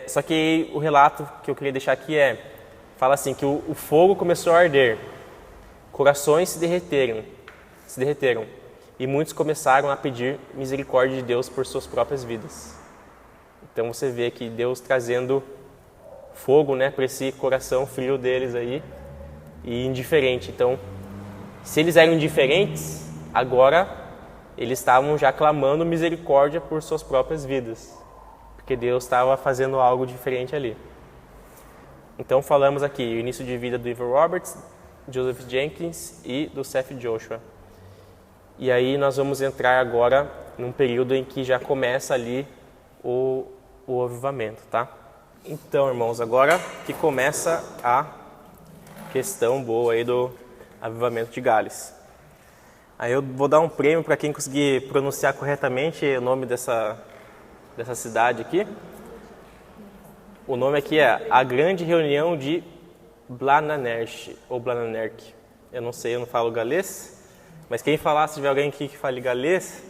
Só que o relato que eu queria deixar aqui fala assim, que o fogo começou a arder, corações se derreteram, e muitos começaram a pedir misericórdia de Deus por suas próprias vidas. Então você vê que Deus trazendo fogo, né, para esse coração frio deles aí, e indiferente. Então, se eles eram indiferentes, agora eles estavam já clamando misericórdia por suas próprias vidas, porque Deus estava fazendo algo diferente ali. Então falamos aqui o início de vida do Evan Roberts, Joseph Jenkins e do Seth Joshua. E aí nós vamos entrar agora num período em que já começa ali o avivamento, tá? Então, irmãos, agora que começa a questão boa aí do avivamento de Gales. Aí eu vou dar um prêmio para quem conseguir pronunciar corretamente o nome dessa cidade aqui. O nome aqui é a Grande Reunião de Blaananerch, ou Blaananerch. Eu não sei, eu não falo galês, mas quem falar, se tiver alguém aqui que fale galês,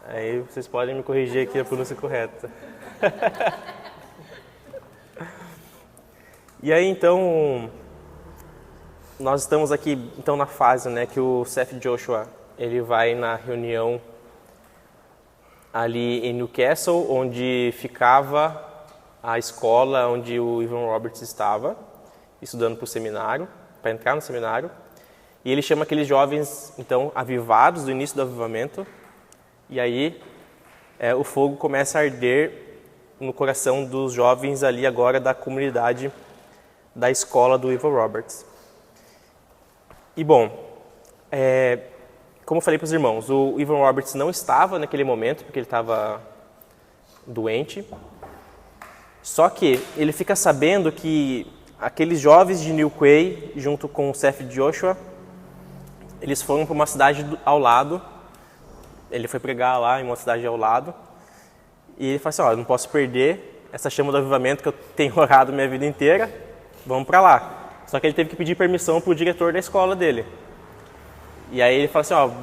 aí vocês podem me corrigir aqui a pronúncia correta. E aí, então, nós estamos aqui então na fase, né, que o Seth Joshua ele vai na reunião ali em Newcastle, onde ficava a escola onde o Evan Roberts estava, estudando para o seminário, para entrar no seminário. E ele chama aqueles jovens, então, avivados do início do avivamento. E aí o fogo começa a arder no coração dos jovens ali agora da comunidade da escola do Evan Roberts. E bom, como eu falei para os irmãos, o Evan Roberts não estava naquele momento, porque ele estava doente. Só que ele fica sabendo que aqueles jovens de New Quay, junto com o Seth Joshua, eles foram para uma cidade ao lado. Ele foi pregar lá em uma cidade ao lado. E ele falou assim, eu não posso perder essa chama do avivamento que eu tenho orado minha vida inteira. Vamos para lá. Só que ele teve que pedir permissão para o diretor da escola dele. E aí ele falou assim,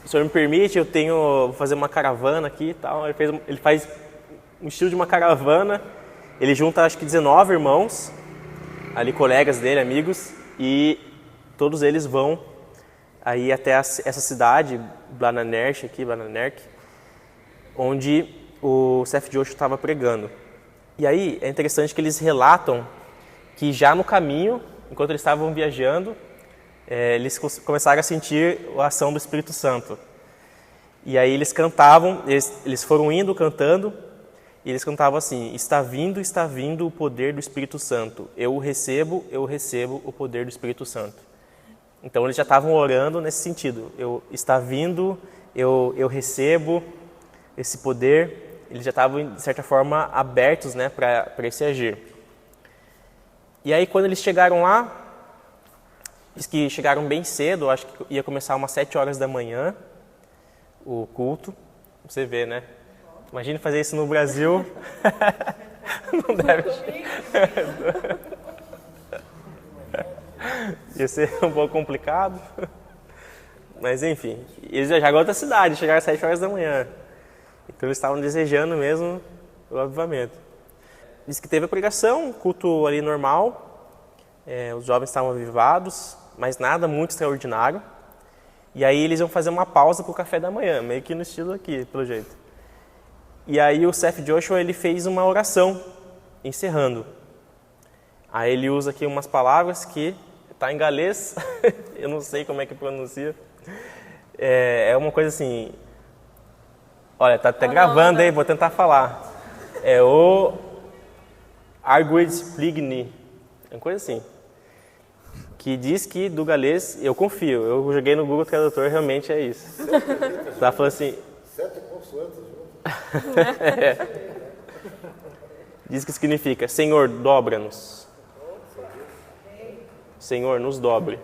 o senhor me permite, vou fazer uma caravana aqui e tal. Ele faz um estilo de uma caravana. Ele junta acho que 19 irmãos, ali colegas dele, amigos, e todos eles vão aí até essa cidade, Blaananerch, onde o Seth Joshua estava pregando. E aí é interessante que eles relatam que já no caminho, enquanto eles estavam viajando, eles começaram a sentir a ação do Espírito Santo. E aí eles cantavam, eles foram indo cantando, e eles cantavam assim, está vindo o poder do Espírito Santo. Eu recebo o poder do Espírito Santo. Então eles já estavam orando nesse sentido. Está vindo, eu recebo esse poder. Eles já estavam, de certa forma, abertos, né, para esse agir. E aí quando eles chegaram lá, diz que chegaram bem cedo, acho que ia começar umas 7 horas da manhã, o culto. Você vê, né? Imagine fazer isso no Brasil. Não deve. Ia ser um pouco complicado. Mas enfim, eles viajaram a outra cidade, chegaram às 7 horas da manhã. Então eles estavam desejando mesmo o avivamento. Diz que teve a pregação, culto ali normal. Os jovens estavam avivados, mas nada muito extraordinário. E aí eles iam fazer uma pausa para o café da manhã, meio que no estilo aqui, pelo jeito. E aí o Seth Joshua ele fez uma oração, encerrando. Aí ele usa aqui umas palavras que está em galês, eu não sei como é que pronuncia. É uma coisa assim, olha, tá até gravando aí, vou tentar falar. É o Arguid Pligni, é uma coisa assim. Que diz que do galês, eu confio, eu joguei no Google Tradutor, realmente é isso. Tá falando assim... 7 consoantes juntos. Diz que significa, Senhor, dobra-nos. Senhor, nos dobre.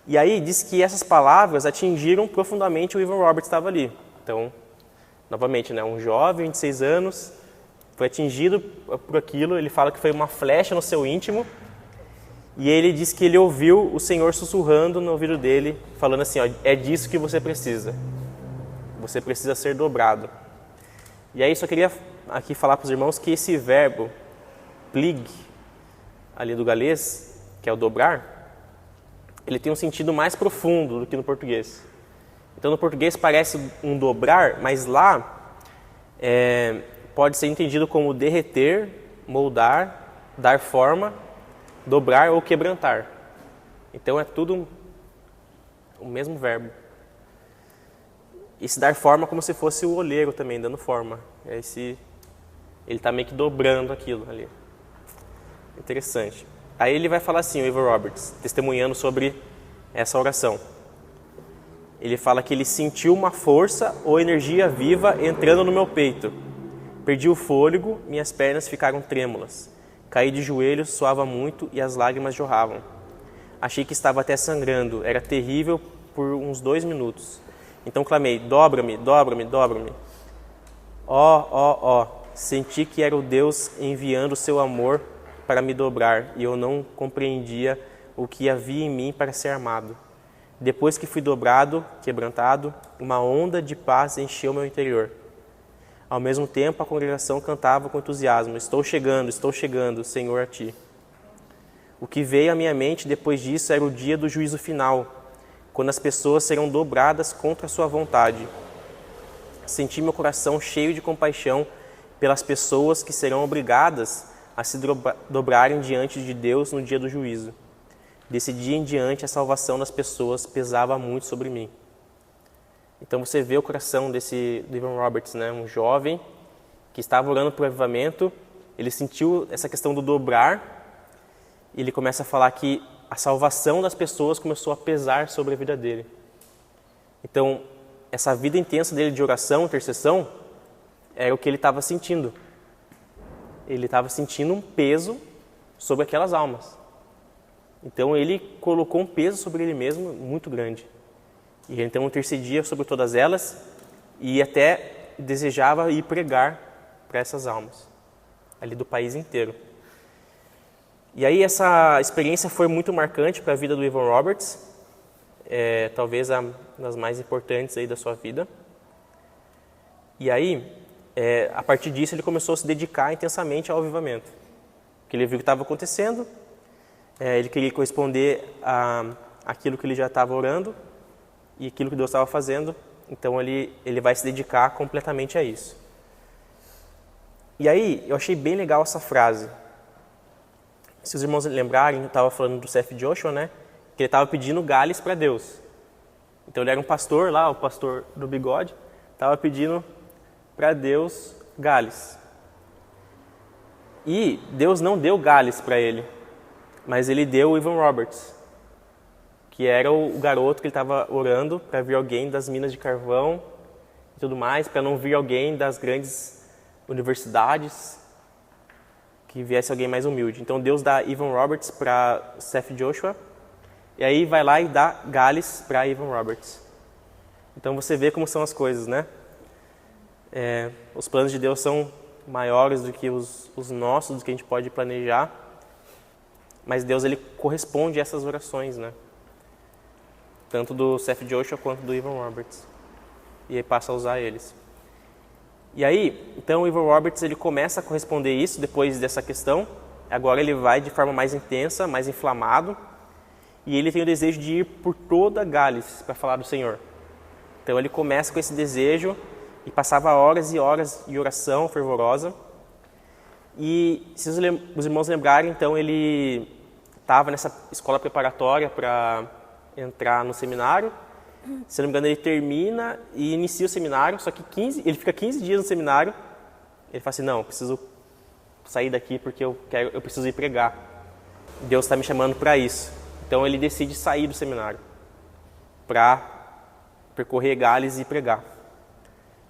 E aí diz que essas palavras atingiram profundamente o Evan Roberts que estava ali. Então, novamente, né, um jovem, 26 anos, foi atingido por aquilo. Ele fala que foi uma flecha no seu íntimo. E ele diz que ele ouviu o Senhor sussurrando no ouvido dele, falando assim, é disso que você precisa. Você precisa ser dobrado. E aí só queria aqui falar para os irmãos que esse verbo, plig, ali do galês, que é o dobrar, ele tem um sentido mais profundo do que no português. Então no português parece um dobrar, mas lá pode ser entendido como derreter, moldar, dar forma, dobrar ou quebrantar. Então é tudo o mesmo verbo. E se dar forma como se fosse o oleiro também, dando forma. Ele está meio que dobrando aquilo ali. Interessante. Aí ele vai falar assim, o Evan Roberts, testemunhando sobre essa oração. Ele fala que ele sentiu uma força ou energia viva entrando no meu peito. Perdi o fôlego, minhas pernas ficaram trêmulas. Caí de joelhos, suava muito e as lágrimas jorravam. Achei que estava até sangrando, era terrível por uns 2 minutos. Então clamei, dobra-me, dobra-me, dobra-me. Ó, senti que era o Deus enviando o seu amor para me dobrar e eu não compreendia o que havia em mim para ser amado. Depois que fui dobrado, quebrantado, uma onda de paz encheu meu interior. Ao mesmo tempo, a congregação cantava com entusiasmo, estou chegando, Senhor, a Ti. O que veio à minha mente depois disso era o dia do juízo final, quando as pessoas serão dobradas contra a sua vontade. Senti meu coração cheio de compaixão pelas pessoas que serão obrigadas a se dobrarem diante de Deus no dia do juízo. Desse dia em diante, a salvação das pessoas pesava muito sobre mim. Então você vê o coração do Evan Roberts, né? Um jovem que estava orando por avivamento, ele sentiu essa questão do dobrar, e ele começa a falar que a salvação das pessoas começou a pesar sobre a vida dele. Então, essa vida intensa dele de oração, intercessão, era o que ele estava sentindo. Ele estava sentindo um peso sobre aquelas almas. Então ele colocou um peso sobre ele mesmo muito grande. E ele então intercedia sobre todas elas e até desejava ir pregar para essas almas, ali do país inteiro. E aí essa experiência foi muito marcante para a vida do Evan Roberts, talvez uma das mais importantes aí da sua vida. E aí, a partir disso, ele começou a se dedicar intensamente ao avivamento. Porque ele viu o que estava acontecendo, ele queria corresponder àquilo que ele já estava orando e aquilo que Deus estava fazendo, então ele vai se dedicar completamente a isso. E aí, eu achei bem legal essa frase. Se os irmãos lembrarem, eu estava falando do Seth Joshua, né? Que ele estava pedindo gales para Deus. Então ele era um pastor lá, o pastor do bigode, estava pedindo para Deus gales. E Deus não deu gales para ele, mas ele deu o Evan Roberts, que era o garoto que ele estava orando para vir alguém das minas de carvão e tudo mais, para não vir alguém das grandes universidades, que viesse alguém mais humilde. Então Deus dá Evan Roberts para Seth Joshua, e aí vai lá e dá gales para Evan Roberts. Então você vê como são as coisas, né? Os planos de Deus são maiores do que os nossos, do que a gente pode planejar, mas Deus ele corresponde a essas orações, né? Tanto do Seth Joshua quanto do Evan Roberts. E aí passa a usar eles. E aí, então o Evan Roberts ele começa a corresponder isso depois dessa questão. Agora ele vai de forma mais intensa, mais inflamado. E ele tem o desejo de ir por toda Gales para falar do Senhor. Então ele começa com esse desejo e passava horas e horas de oração fervorosa. E se os irmãos lembrarem, então ele estava nessa escola preparatória para entrar no seminário. Se não me engano, ele termina e inicia o seminário, só que ele fica 15 dias no seminário. Ele fala assim, não, eu preciso sair daqui porque eu preciso ir pregar. Deus está me chamando para isso. Então ele decide sair do seminário para percorrer Gales e pregar.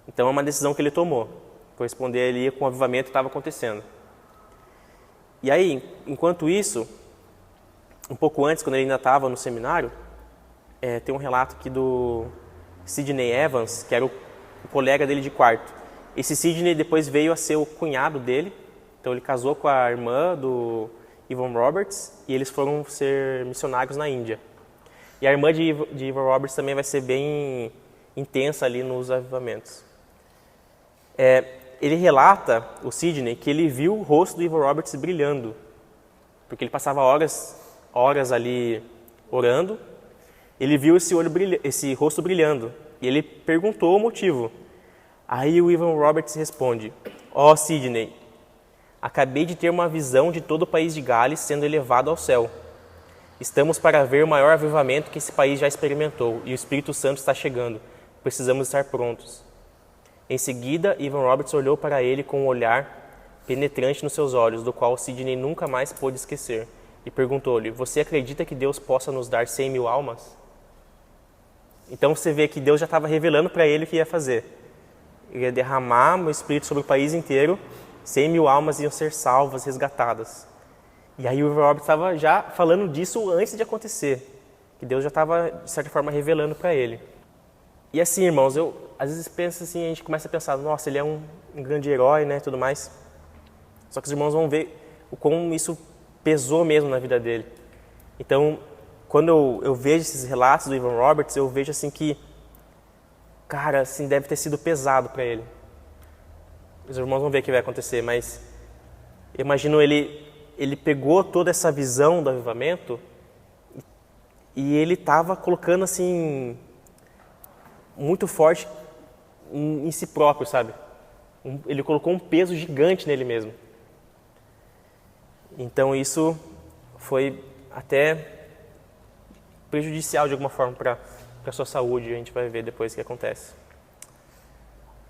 Então é uma decisão que ele tomou, corresponder ali com o avivamento que estava acontecendo. E aí, enquanto isso, um pouco antes, quando ele ainda estava no seminário, tem um relato aqui do Sidney Evans, que era o colega dele de quarto. Esse Sidney depois veio a ser o cunhado dele, então ele casou com a irmã do Evan Roberts e eles foram ser missionários na Índia. E a irmã de Evan Roberts também vai ser bem intensa ali nos avivamentos. Ele relata, o Sidney, que ele viu o rosto do Evan Roberts brilhando, porque ele passava horas ali orando. Ele viu esse rosto brilhando e ele perguntou o motivo. Aí o Evan Roberts responde, Sidney, acabei de ter uma visão de todo o país de Gales sendo elevado ao céu. Estamos para ver o maior avivamento que esse país já experimentou e o Espírito Santo está chegando. Precisamos estar prontos. Em seguida, Evan Roberts olhou para ele com um olhar penetrante nos seus olhos, do qual Sidney nunca mais pôde esquecer, e perguntou-lhe: você acredita que Deus possa nos dar 100.000 almas? Então você vê que Deus já estava revelando para ele o que ia fazer. Ele ia derramar o Espírito sobre o país inteiro, 100.000 almas iam ser salvas, resgatadas. E aí o Robert estava já falando disso antes de acontecer, que Deus já estava, de certa forma, revelando para ele. E assim, irmãos, eu às vezes penso assim, a gente começa a pensar, nossa, ele é um grande herói, né, tudo mais. Só que os irmãos vão ver o como isso pesou mesmo na vida dele. Então, quando eu vejo esses relatos do Evan Roberts, eu vejo assim que, cara, assim, deve ter sido pesado para ele. Os irmãos vão ver o que vai acontecer, mas eu imagino ele pegou toda essa visão do avivamento e ele estava colocando assim muito forte em si próprio, sabe? Ele colocou um peso gigante nele mesmo. Então isso foi até prejudicial de alguma forma para a sua saúde, a gente vai ver depois o que acontece.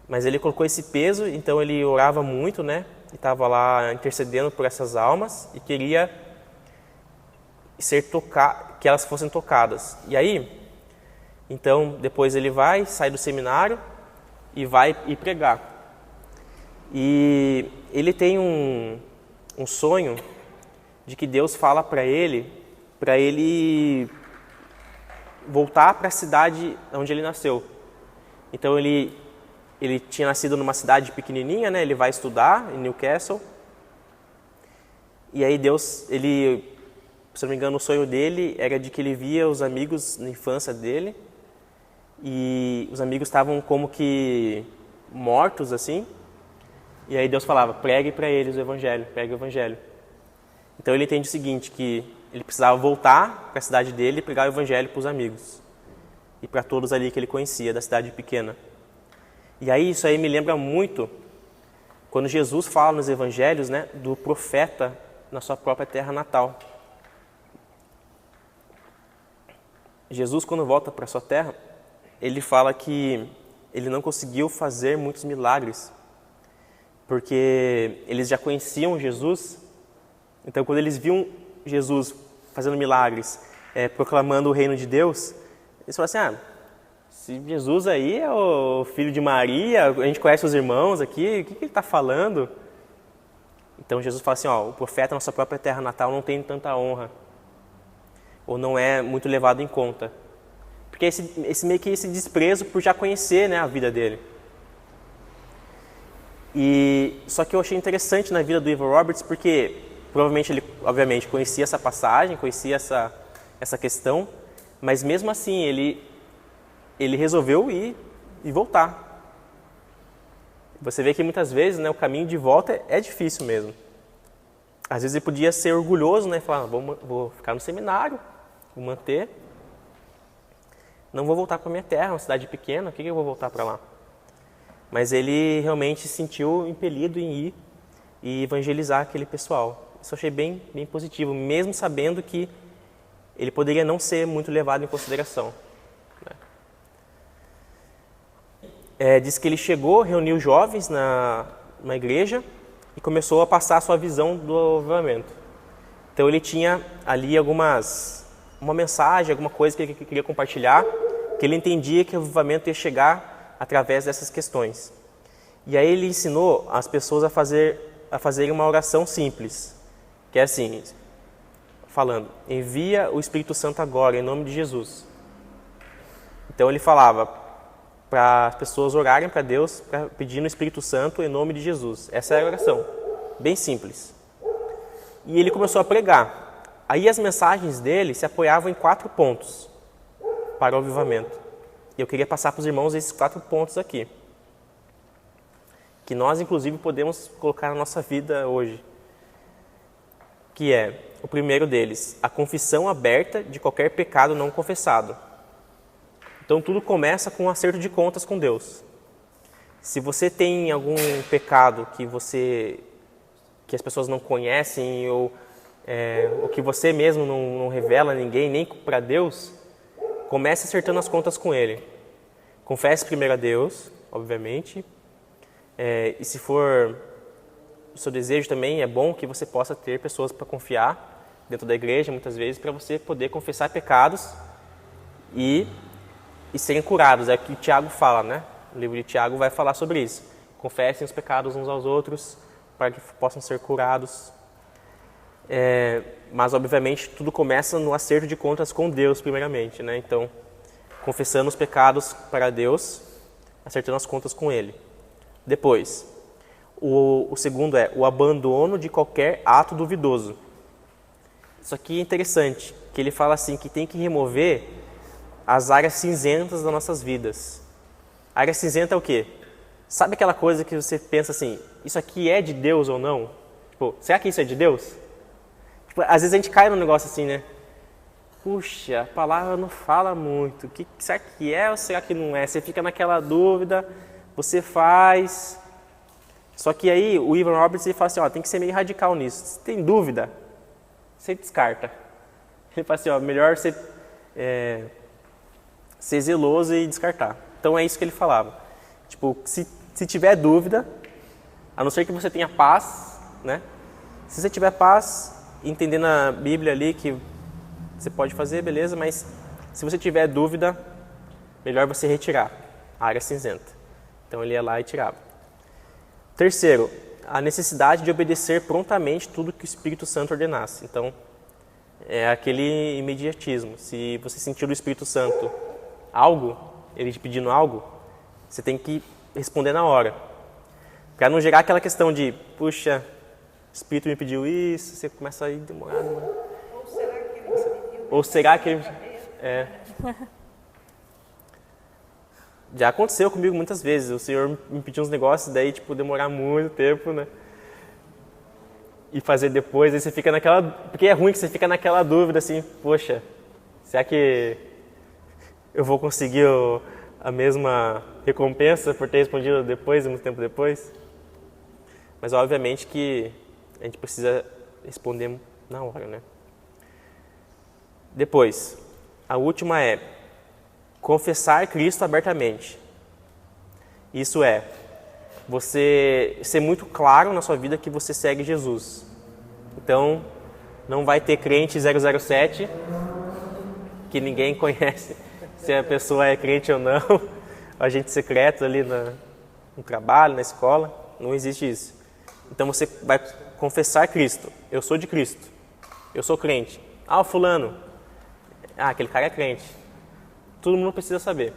Mas ele colocou esse peso, então ele orava muito, né? E estava lá intercedendo por essas almas e queria que elas fossem tocadas. E aí, então, depois ele sai do seminário e vai pregar. E ele tem um sonho de que Deus fala para ele voltar para a cidade onde ele nasceu. Então ele tinha nascido numa cidade pequenininha, né? Ele vai estudar em Newcastle. E aí Deus, se não me engano, o sonho dele era de que ele via os amigos na infância dele. E os amigos estavam como que mortos, assim. E aí Deus falava, pregue para eles o evangelho, pregue o evangelho. Então ele entende o seguinte, que ele precisava voltar para a cidade dele e pregar o evangelho para os amigos. E para todos ali que ele conhecia, da cidade pequena. E aí isso aí me lembra muito quando Jesus fala nos evangelhos, né, do profeta na sua própria terra natal. Jesus, quando volta para a sua terra, ele fala que ele não conseguiu fazer muitos milagres, porque eles já conheciam Jesus. Então, quando eles viam Jesus fazendo milagres, proclamando o reino de Deus, eles falaram assim, se Jesus aí é o filho de Maria, a gente conhece os irmãos aqui, o que ele está falando? Então Jesus fala assim, o profeta na sua própria terra natal não tem tanta honra, ou não é muito levado em conta. Porque meio que esse desprezo por já conhecer, né, a vida dele. Só que eu achei interessante na vida do Evan Roberts, porque provavelmente ele, obviamente, conhecia essa passagem, conhecia essa questão, mas mesmo assim ele resolveu ir e voltar. Você vê que muitas vezes, né, o caminho de volta é difícil mesmo. Às vezes ele podia ser orgulhoso, né, falar, vou ficar no seminário, vou manter, não vou voltar para a minha terra, uma cidade pequena, por que eu vou voltar para lá? Mas ele realmente se sentiu impelido em ir e evangelizar aquele pessoal. Isso eu achei bem positivo, mesmo sabendo que ele poderia não ser muito levado em consideração. Diz que ele chegou, reuniu jovens na igreja e começou a passar a sua visão do avivamento. Então ele tinha ali uma mensagem, alguma coisa que ele queria compartilhar, que ele entendia que o avivamento ia chegar através dessas questões. E aí ele ensinou as pessoas a fazerem uma oração simples, que é assim, falando, envia o Espírito Santo agora, em nome de Jesus. Então ele falava para as pessoas orarem para Deus, pedindo o Espírito Santo em nome de Jesus. Essa é a oração, bem simples. E ele começou a pregar. Aí as mensagens dele se apoiavam em 4 pontos para o avivamento. E eu queria passar para os irmãos esses 4 pontos aqui, que nós, inclusive, podemos colocar na nossa vida hoje. Que é, o primeiro deles, a confissão aberta de qualquer pecado não confessado. Então, tudo começa com um acerto de contas com Deus. Se você tem algum pecado que as pessoas não conhecem ou que você mesmo não revela a ninguém, nem para Deus, comece acertando as contas com Ele. Confesse primeiro a Deus, obviamente, e se for seu desejo também, é bom que você possa ter pessoas para confiar dentro da igreja, muitas vezes, para você poder confessar pecados e serem curados. É o que o Tiago fala, né? O livro de Tiago vai falar sobre isso. Confessem os pecados uns aos outros para que possam ser curados. Mas, obviamente, tudo começa no acerto de contas com Deus, primeiramente, né? Então, confessando os pecados para Deus, acertando as contas com Ele. Depois, o segundo é o abandono de qualquer ato duvidoso. Isso aqui é interessante, que ele fala assim, que tem que remover as áreas cinzentas das nossas vidas. A área cinzenta é o quê? Sabe aquela coisa que você pensa assim, isso aqui é de Deus ou não? Tipo, será que isso é de Deus? Tipo, às vezes a gente cai num negócio assim, né? Puxa, a palavra não fala muito. Será que é ou será que não é? Você fica naquela dúvida, você faz. Só que aí o Evan Roberts ele fala assim, ó, tem que ser meio radical nisso. Se tem dúvida, você descarta. Ele fala assim, ó, melhor você ser zeloso e descartar. Então é isso que ele falava. Tipo, se tiver dúvida, a não ser que você tenha paz, né? Se você tiver paz, entendendo a Bíblia ali que você pode fazer, beleza, mas se você tiver dúvida, melhor você retirar a área cinzenta. Então ele ia lá e tirava. Terceiro, a necessidade de obedecer prontamente tudo que o Espírito Santo ordenasse. Então, é aquele imediatismo. Se você sentir do Espírito Santo algo, ele te pedindo algo, você tem que responder na hora. Para não gerar aquela questão de, puxa, o Espírito me pediu isso, você começa a ir demorar. Ou será que ele... Já aconteceu comigo muitas vezes. O Senhor me pediu uns negócios, daí, tipo, demorar muito tempo, né? E fazer depois, aí você fica naquela... Porque é ruim que você fica naquela dúvida, assim, poxa, será que eu vou conseguir a mesma recompensa por ter respondido depois, muito tempo depois? Mas, obviamente, que a gente precisa responder na hora, né? Depois, a última é confessar Cristo abertamente. Isso é, você ser muito claro na sua vida que você segue Jesus. Então, não vai ter crente 007, que ninguém conhece se a pessoa é crente ou não, agente secreto ali no trabalho, na escola, não existe isso. Então você vai confessar Cristo. Eu sou de Cristo, eu sou crente. Ah, o fulano, aquele cara é crente. Todo mundo precisa saber.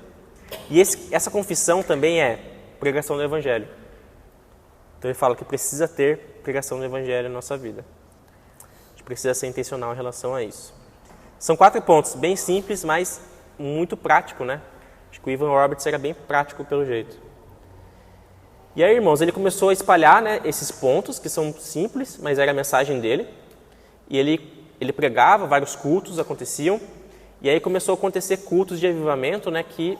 E essa confissão também é pregação do Evangelho. Então ele fala que precisa ter pregação do Evangelho na nossa vida. A gente precisa ser intencional em relação a isso. São 4 pontos, bem simples, mas muito prático, né? Acho que o Evan Roberts era bem prático pelo jeito. E aí, irmãos, ele começou a espalhar, né, esses pontos, que são simples, mas era a mensagem dele. E ele pregava, vários cultos aconteciam. E aí começou a acontecer cultos de avivamento, né, que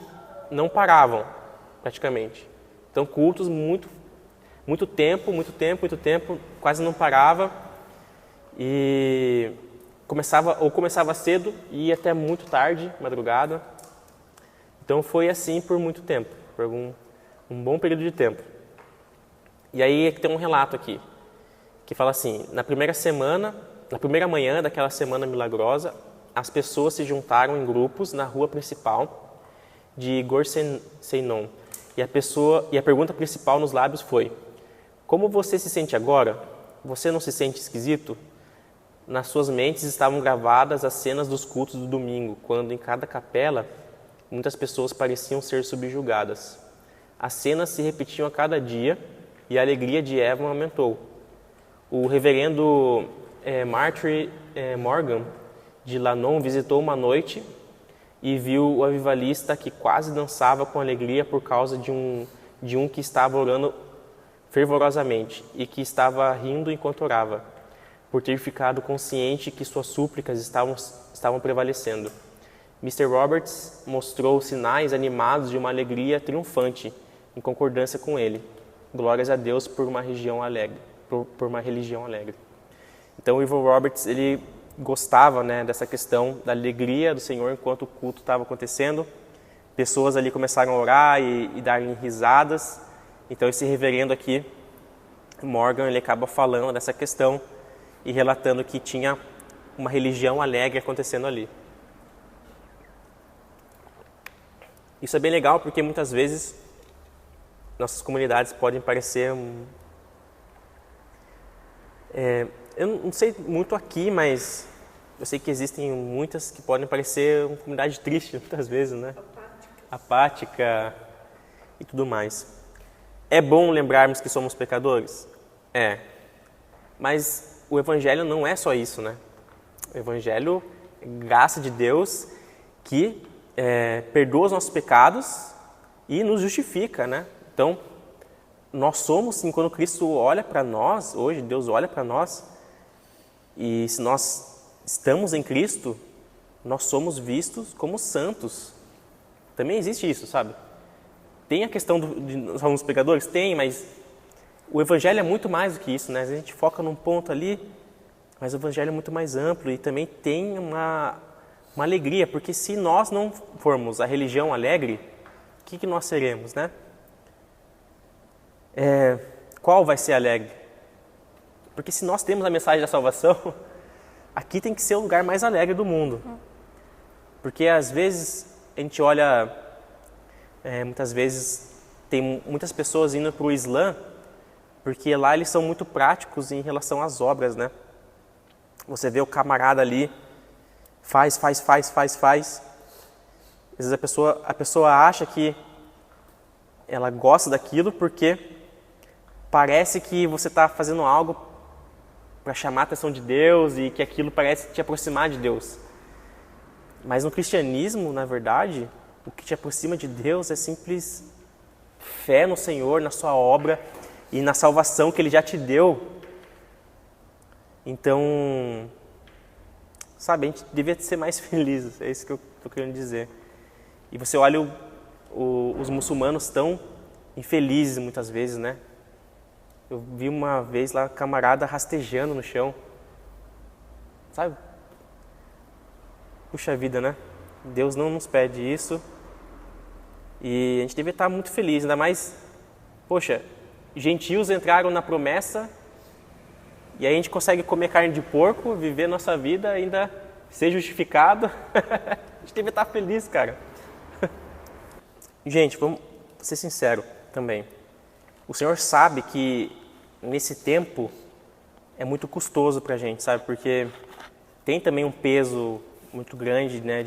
não paravam, praticamente. Então, cultos muito tempo, quase não parava. E começava cedo e ia até muito tarde, madrugada. Então, foi assim por muito tempo, por um bom período de tempo. E aí tem um relato aqui, que fala assim, na primeira manhã daquela semana milagrosa, as pessoas se juntaram em grupos na rua principal de Gorseinon. E a pergunta principal nos lábios foi, como você se sente agora? Você não se sente esquisito? Nas suas mentes estavam gravadas as cenas dos cultos do domingo, quando em cada capela muitas pessoas pareciam ser subjugadas. As cenas se repetiam a cada dia e a alegria de Evan aumentou. O reverendo Marty Morgan de Lannon visitou uma noite e viu o avivalista que quase dançava com alegria por causa de um que estava orando fervorosamente e que estava rindo enquanto orava, por ter ficado consciente que suas súplicas estavam prevalecendo. Mr. Roberts mostrou sinais animados de uma alegria triunfante, em concordância com ele. Glórias a Deus por uma religião alegre. Então, o Evan Roberts, ele gostava, né, dessa questão da alegria do Senhor enquanto o culto estava acontecendo. Pessoas ali começaram a orar e darem risadas. Então, esse reverendo aqui Morgan ele acaba falando dessa questão e relatando que tinha uma religião alegre acontecendo ali. Isso é bem legal porque muitas vezes nossas comunidades podem parecer... eu não sei muito aqui, mas eu sei que existem muitas que podem parecer uma comunidade triste muitas vezes, né? Apática e tudo mais. É bom lembrarmos que somos pecadores? É. Mas o Evangelho não é só isso, né? O Evangelho é graça de Deus que perdoa os nossos pecados e nos justifica, né? Então, nós somos, sim, quando Cristo olha para nós, hoje Deus olha para nós, e se nós estamos em Cristo, nós somos vistos como santos. Também existe isso, sabe? Tem a questão de nós somos pecadores? Tem, mas o Evangelho é muito mais do que isso, né? A gente foca num ponto ali, mas o Evangelho é muito mais amplo e também tem uma alegria, porque se nós não formos a religião alegre, o que nós seremos, né? Qual vai ser alegre? Porque se nós temos a mensagem da salvação, aqui tem que ser o lugar mais alegre do mundo. Porque às vezes a gente olha, muitas vezes tem muitas pessoas indo para o Islã, porque lá eles são muito práticos em relação às obras, né? Você vê o camarada ali, faz. Às vezes a pessoa acha que ela gosta daquilo porque parece que você está fazendo algo para chamar a atenção de Deus e que aquilo parece te aproximar de Deus. Mas no cristianismo, na verdade, o que te aproxima de Deus é simples fé no Senhor, na sua obra e na salvação que Ele já te deu. Então, sabe, a gente devia ser mais felizes, é isso que eu estou querendo dizer. E você olha os muçulmanos tão infelizes muitas vezes, né? Eu vi uma vez lá, camarada rastejando no chão, sabe? Puxa vida, né? Deus não nos pede isso e a gente deve estar muito feliz, ainda mais, poxa, gentios entraram na promessa e aí a gente consegue comer carne de porco, viver nossa vida, ainda ser justificado. A gente deve estar feliz, cara. Gente, vamos ser sinceros também. O Senhor sabe que nesse tempo é muito custoso pra gente, sabe? Porque tem também um peso muito grande, né,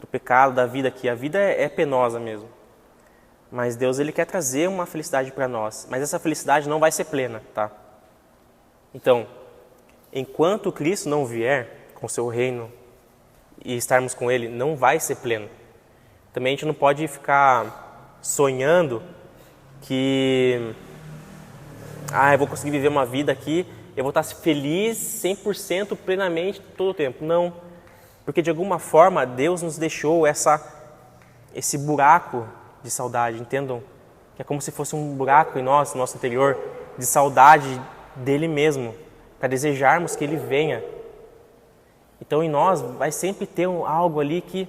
do pecado, da vida aqui. A vida é penosa mesmo. Mas Deus, Ele quer trazer uma felicidade para nós. Mas essa felicidade não vai ser plena, tá? Então, enquanto Cristo não vier com o seu reino e estarmos com Ele, não vai ser pleno. Também a gente não pode ficar sonhando que eu vou conseguir viver uma vida aqui, eu vou estar feliz 100% plenamente todo o tempo. Não, porque de alguma forma Deus nos deixou esse buraco de saudade, entendam? Que é como se fosse um buraco em nós, no nosso interior, de saudade dele mesmo, para desejarmos que ele venha. Então em nós vai sempre ter algo ali que,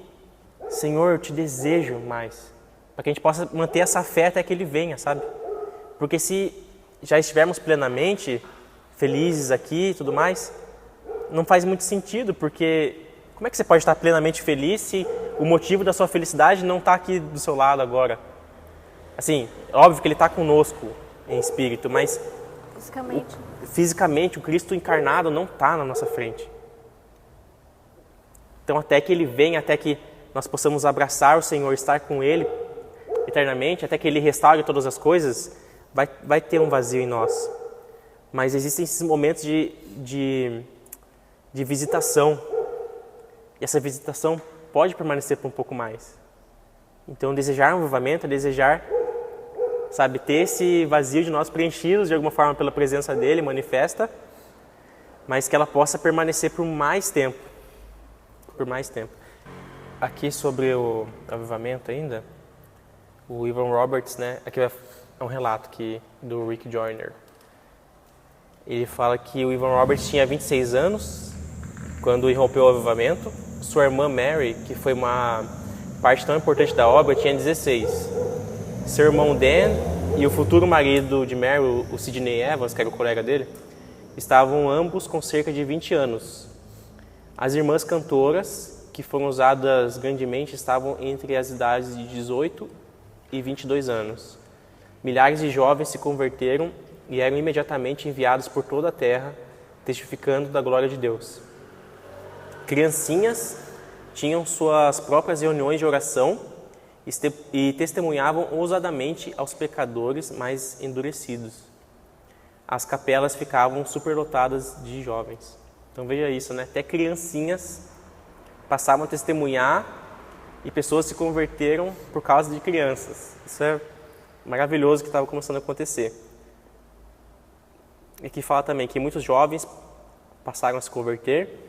Senhor, eu te desejo mais, para que a gente possa manter essa fé até que ele venha, sabe? Porque se já estivermos plenamente felizes aqui e tudo mais, não faz muito sentido, porque como é que você pode estar plenamente feliz se o motivo da sua felicidade não está aqui do seu lado agora? Assim, óbvio que ele está conosco em espírito, mas fisicamente o Cristo encarnado não está na nossa frente. Então até que ele venha, até que nós possamos abraçar o Senhor, estar com Ele eternamente, até que Ele restaure todas as coisas, vai ter um vazio em nós. Mas existem esses momentos de visitação. E essa visitação pode permanecer por um pouco mais. Então desejar um avivamento é desejar, sabe, ter esse vazio de nós preenchidos de alguma forma pela presença dEle, manifesta, mas que ela possa permanecer por mais tempo. Por mais tempo. Aqui sobre o avivamento ainda, o Evan Roberts, né, aqui é um relato do Rick Joyner. Ele fala que o Evan Roberts tinha 26 anos quando irrompeu o avivamento. Sua irmã Mary, que foi uma parte tão importante da obra, tinha 16. Seu irmão Dan e o futuro marido de Mary, o Sidney Evans, que era o colega dele, estavam ambos com cerca de 20 anos. As irmãs cantoras, que foram usadas grandemente, estavam entre as idades de 18 e 22 anos. Milhares de jovens se converteram e eram imediatamente enviados por toda a terra, testificando da glória de Deus. Criancinhas tinham suas próprias reuniões de oração e testemunhavam ousadamente aos pecadores mais endurecidos. As capelas ficavam superlotadas de jovens. Então veja isso, né? Até criancinhas passavam a testemunhar e pessoas se converteram por causa de crianças. Isso é maravilhoso que estava começando a acontecer. E aqui fala também que muitos jovens passaram a se converter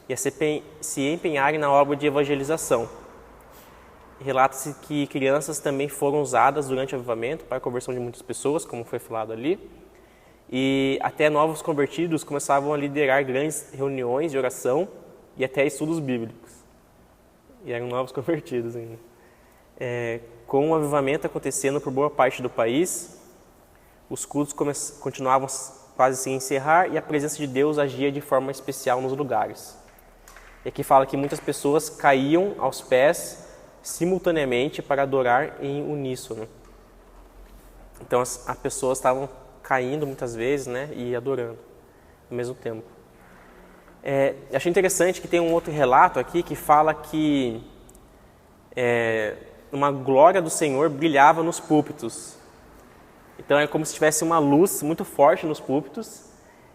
e a se empenharem na obra de evangelização. Relata-se que crianças também foram usadas durante o avivamento para a conversão de muitas pessoas, como foi falado ali. E até novos convertidos começavam a liderar grandes reuniões de oração e até estudos bíblicos. E eram novos convertidos ainda. Com o avivamento acontecendo por boa parte do país, os cultos continuavam quase sem encerrar e a presença de Deus agia de forma especial nos lugares. E aqui fala que muitas pessoas caíam aos pés simultaneamente para adorar em uníssono. Então as pessoas estavam caindo muitas vezes, né, e adorando ao mesmo tempo. Achei interessante que tem um outro relato aqui que fala que uma glória do Senhor brilhava nos púlpitos. Então é como se tivesse uma luz muito forte nos púlpitos,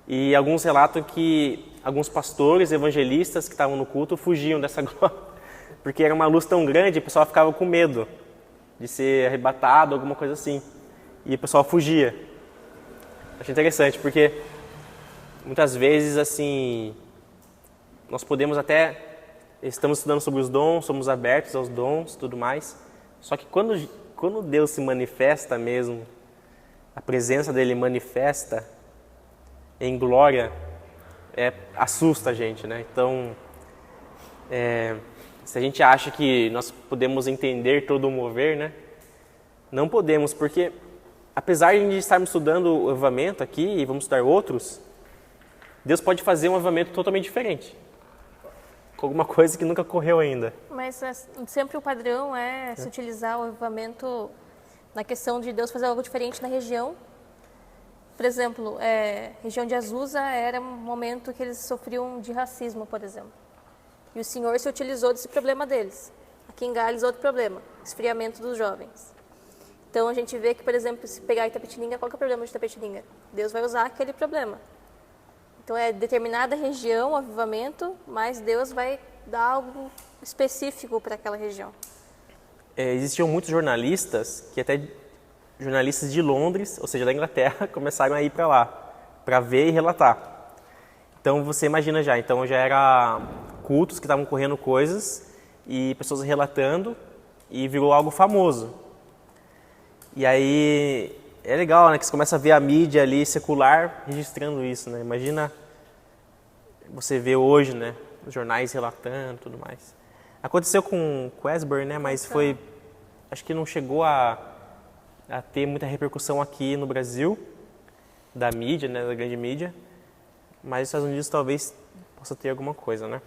e alguns relatam que alguns pastores, evangelistas que estavam no culto fugiam dessa glória, porque era uma luz tão grande, o pessoal ficava com medo de ser arrebatado, alguma coisa assim, e o pessoal fugia. Achei interessante, porque muitas vezes, assim, nós podemos estamos estudando sobre os dons, somos abertos aos dons, tudo mais, só que quando Deus se manifesta mesmo, a presença dele manifesta em glória, assusta a gente, né? Então, se a gente acha que nós podemos entender todo o mover, né? Não podemos, porque apesar de estarmos estudando o avivamento aqui e vamos estudar outros, Deus pode fazer um avivamento totalmente diferente, com alguma coisa que nunca ocorreu ainda. Mas sempre o padrão é se utilizar o avivamento na questão de Deus fazer algo diferente na região. Por exemplo, região de Azusa era um momento que eles sofriam de racismo, por exemplo. E o Senhor se utilizou desse problema deles. Aqui em Gales, outro problema, esfriamento dos jovens. Então a gente vê que, por exemplo, se pegar Itapetininga, qual que é o problema de Itapetininga? Deus vai usar aquele problema. Então é determinada região, avivamento, mas Deus vai dar algo específico para aquela região. Existiam muitos jornalistas, que até jornalistas de Londres, ou seja, da Inglaterra, começaram a ir para lá, para ver e relatar. Então você imagina já era cultos que estavam correndo coisas e pessoas relatando e virou algo famoso. E aí é legal, né, que você começa a ver a mídia ali secular registrando isso, né? Imagina você ver hoje, né, os jornais relatando e tudo mais. Aconteceu com Asbury, né, mas acho que não chegou a ter muita repercussão aqui no Brasil, da mídia, né, da grande mídia, mas nos Estados Unidos talvez possa ter alguma coisa, né?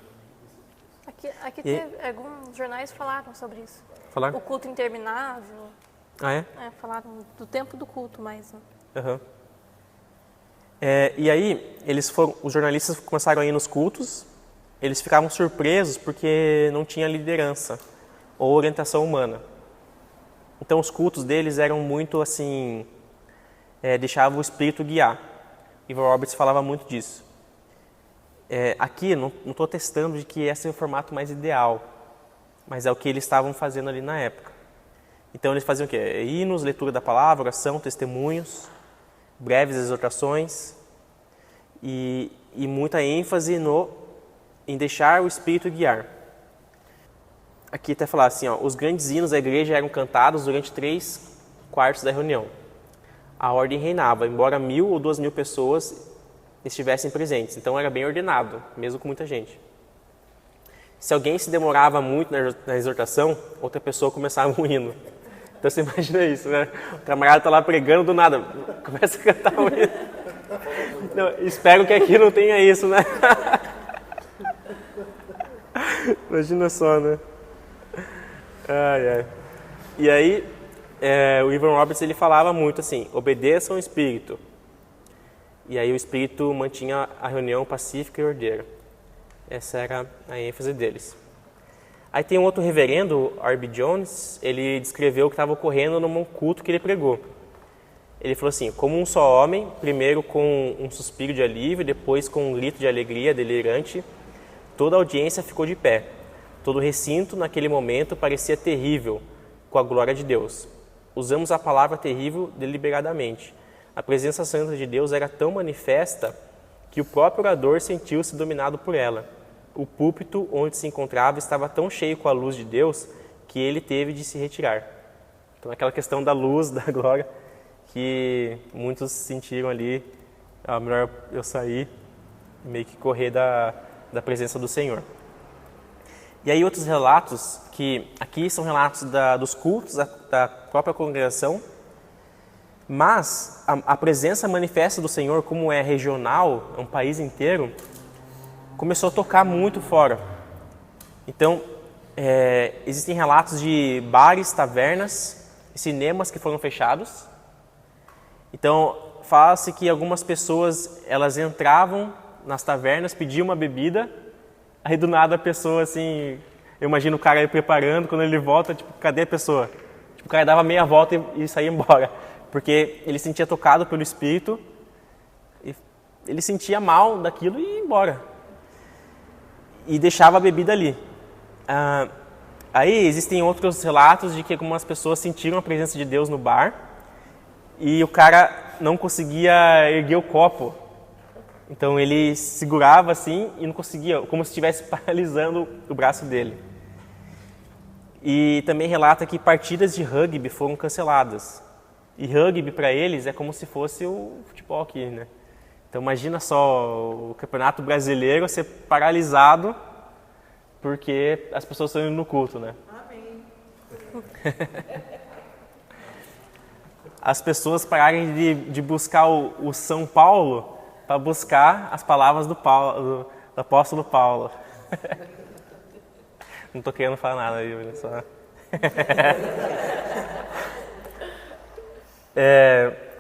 Aqui alguns jornais falaram sobre isso. Falaram? O culto interminável. Ah, é? Falaram do tempo do culto mais, né? Uhum. E aí, os jornalistas começaram a ir nos cultos, eles ficavam surpresos porque não tinha liderança ou orientação humana. Então os cultos deles eram muito assim, deixavam o Espírito guiar. E Roberts falava muito disso. Aqui, não estou testando de que esse é o formato mais ideal, mas é o que eles estavam fazendo ali na época. Então eles faziam o quê? Hinos, leitura da palavra, oração, testemunhos, breves exortações e muita ênfase em deixar o Espírito guiar. Aqui até falar assim, os grandes hinos da igreja eram cantados durante 3/4 da reunião. A ordem reinava, embora 1.000 ou 2.000 pessoas estivessem presentes. Então era bem ordenado, mesmo com muita gente. Se alguém se demorava muito na exortação, outra pessoa começava um hino. Então você imagina isso, né? O camarada tá lá pregando, do nada, começa a cantar um hino. Não, espero que aqui não tenha isso, né? Imagina só, né? Ai, ai. E aí, o Evan Roberts, ele falava muito assim, obedeçam ao Espírito. E aí o Espírito mantinha a reunião pacífica e ordeira. Essa era a ênfase deles. Aí tem um outro reverendo, R.B. Jones, ele descreveu o que estava ocorrendo num culto que ele pregou. Ele falou assim, como um só homem, primeiro com um suspiro de alívio, depois com um grito de alegria delirante, toda a audiência ficou de pé. Todo o recinto, naquele momento, parecia terrível, com a glória de Deus. Usamos a palavra terrível deliberadamente. A presença santa de Deus era tão manifesta que o próprio orador sentiu-se dominado por ela. O púlpito onde se encontrava estava tão cheio com a luz de Deus que ele teve de se retirar. Então, aquela questão da luz, da glória, que muitos sentiram ali, melhor eu sair, meio que correr da presença do Senhor. E aí outros relatos, que aqui são relatos dos cultos, da própria congregação, mas a presença manifesta do Senhor, como é regional, é um país inteiro, começou a tocar muito fora. Então, existem relatos de bares, tavernas e cinemas que foram fechados. Então, fala-se que algumas pessoas, elas entravam nas tavernas, pediam uma bebida, aí do nada a pessoa assim, eu imagino o cara aí preparando, quando ele volta, tipo, cadê a pessoa? Tipo, o cara dava meia volta e saía embora, porque ele se sentia tocado pelo Espírito, e ele sentia mal daquilo e ia embora. E deixava a bebida ali. Aí existem outros relatos de que algumas pessoas sentiram a presença de Deus no bar e o cara não conseguia erguer o copo. Então ele segurava assim e não conseguia, como se estivesse paralisando o braço dele. E também relata que partidas de rugby foram canceladas. E rugby para eles é como se fosse o futebol aqui, né? Então imagina só o Campeonato Brasileiro ser paralisado porque as pessoas estão indo no culto, né? Amém. As pessoas pararem de buscar o São Paulo para buscar as palavras do apóstolo Paulo. Não estou querendo falar nada aí, olha só.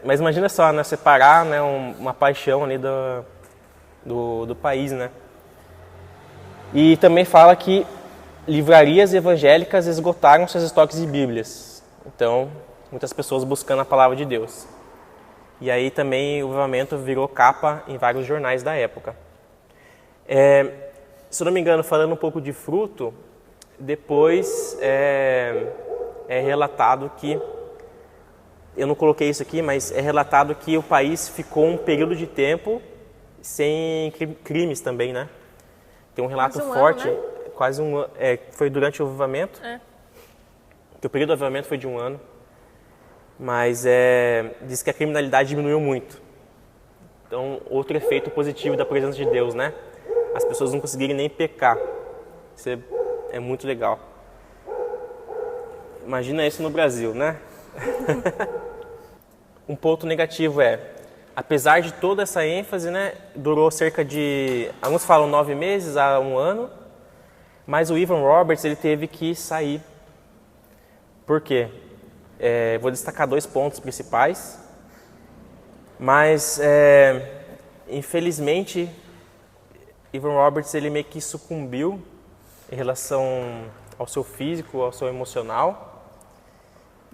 Mas imagina só, né, separar, né, uma paixão ali do país, né? E também fala que livrarias evangélicas esgotaram seus estoques de Bíblias. Então, muitas pessoas buscando a palavra de Deus. E aí também o avivamento virou capa em vários jornais da época. Se eu não me engano, falando um pouco de fruto, depois é relatado que, eu não coloquei isso aqui, mas é relatado que o país ficou um período de tempo sem crimes também, né? Tem um relato forte, ano, né? quase um ano, foi durante o avivamento, que o período do avivamento foi de 1 ano, mas diz que a criminalidade diminuiu muito. Então, outro efeito positivo da presença de Deus, né? As pessoas não conseguirem nem pecar. Isso é muito legal. Imagina isso no Brasil, né? Um ponto negativo apesar de toda essa ênfase, né, durou cerca de, alguns falam 9 meses a 1 ano, mas o Evan Roberts ele teve que sair. Por quê? Vou destacar 2 pontos principais, mas infelizmente Evan Roberts ele meio que sucumbiu em relação ao seu físico, ao seu emocional,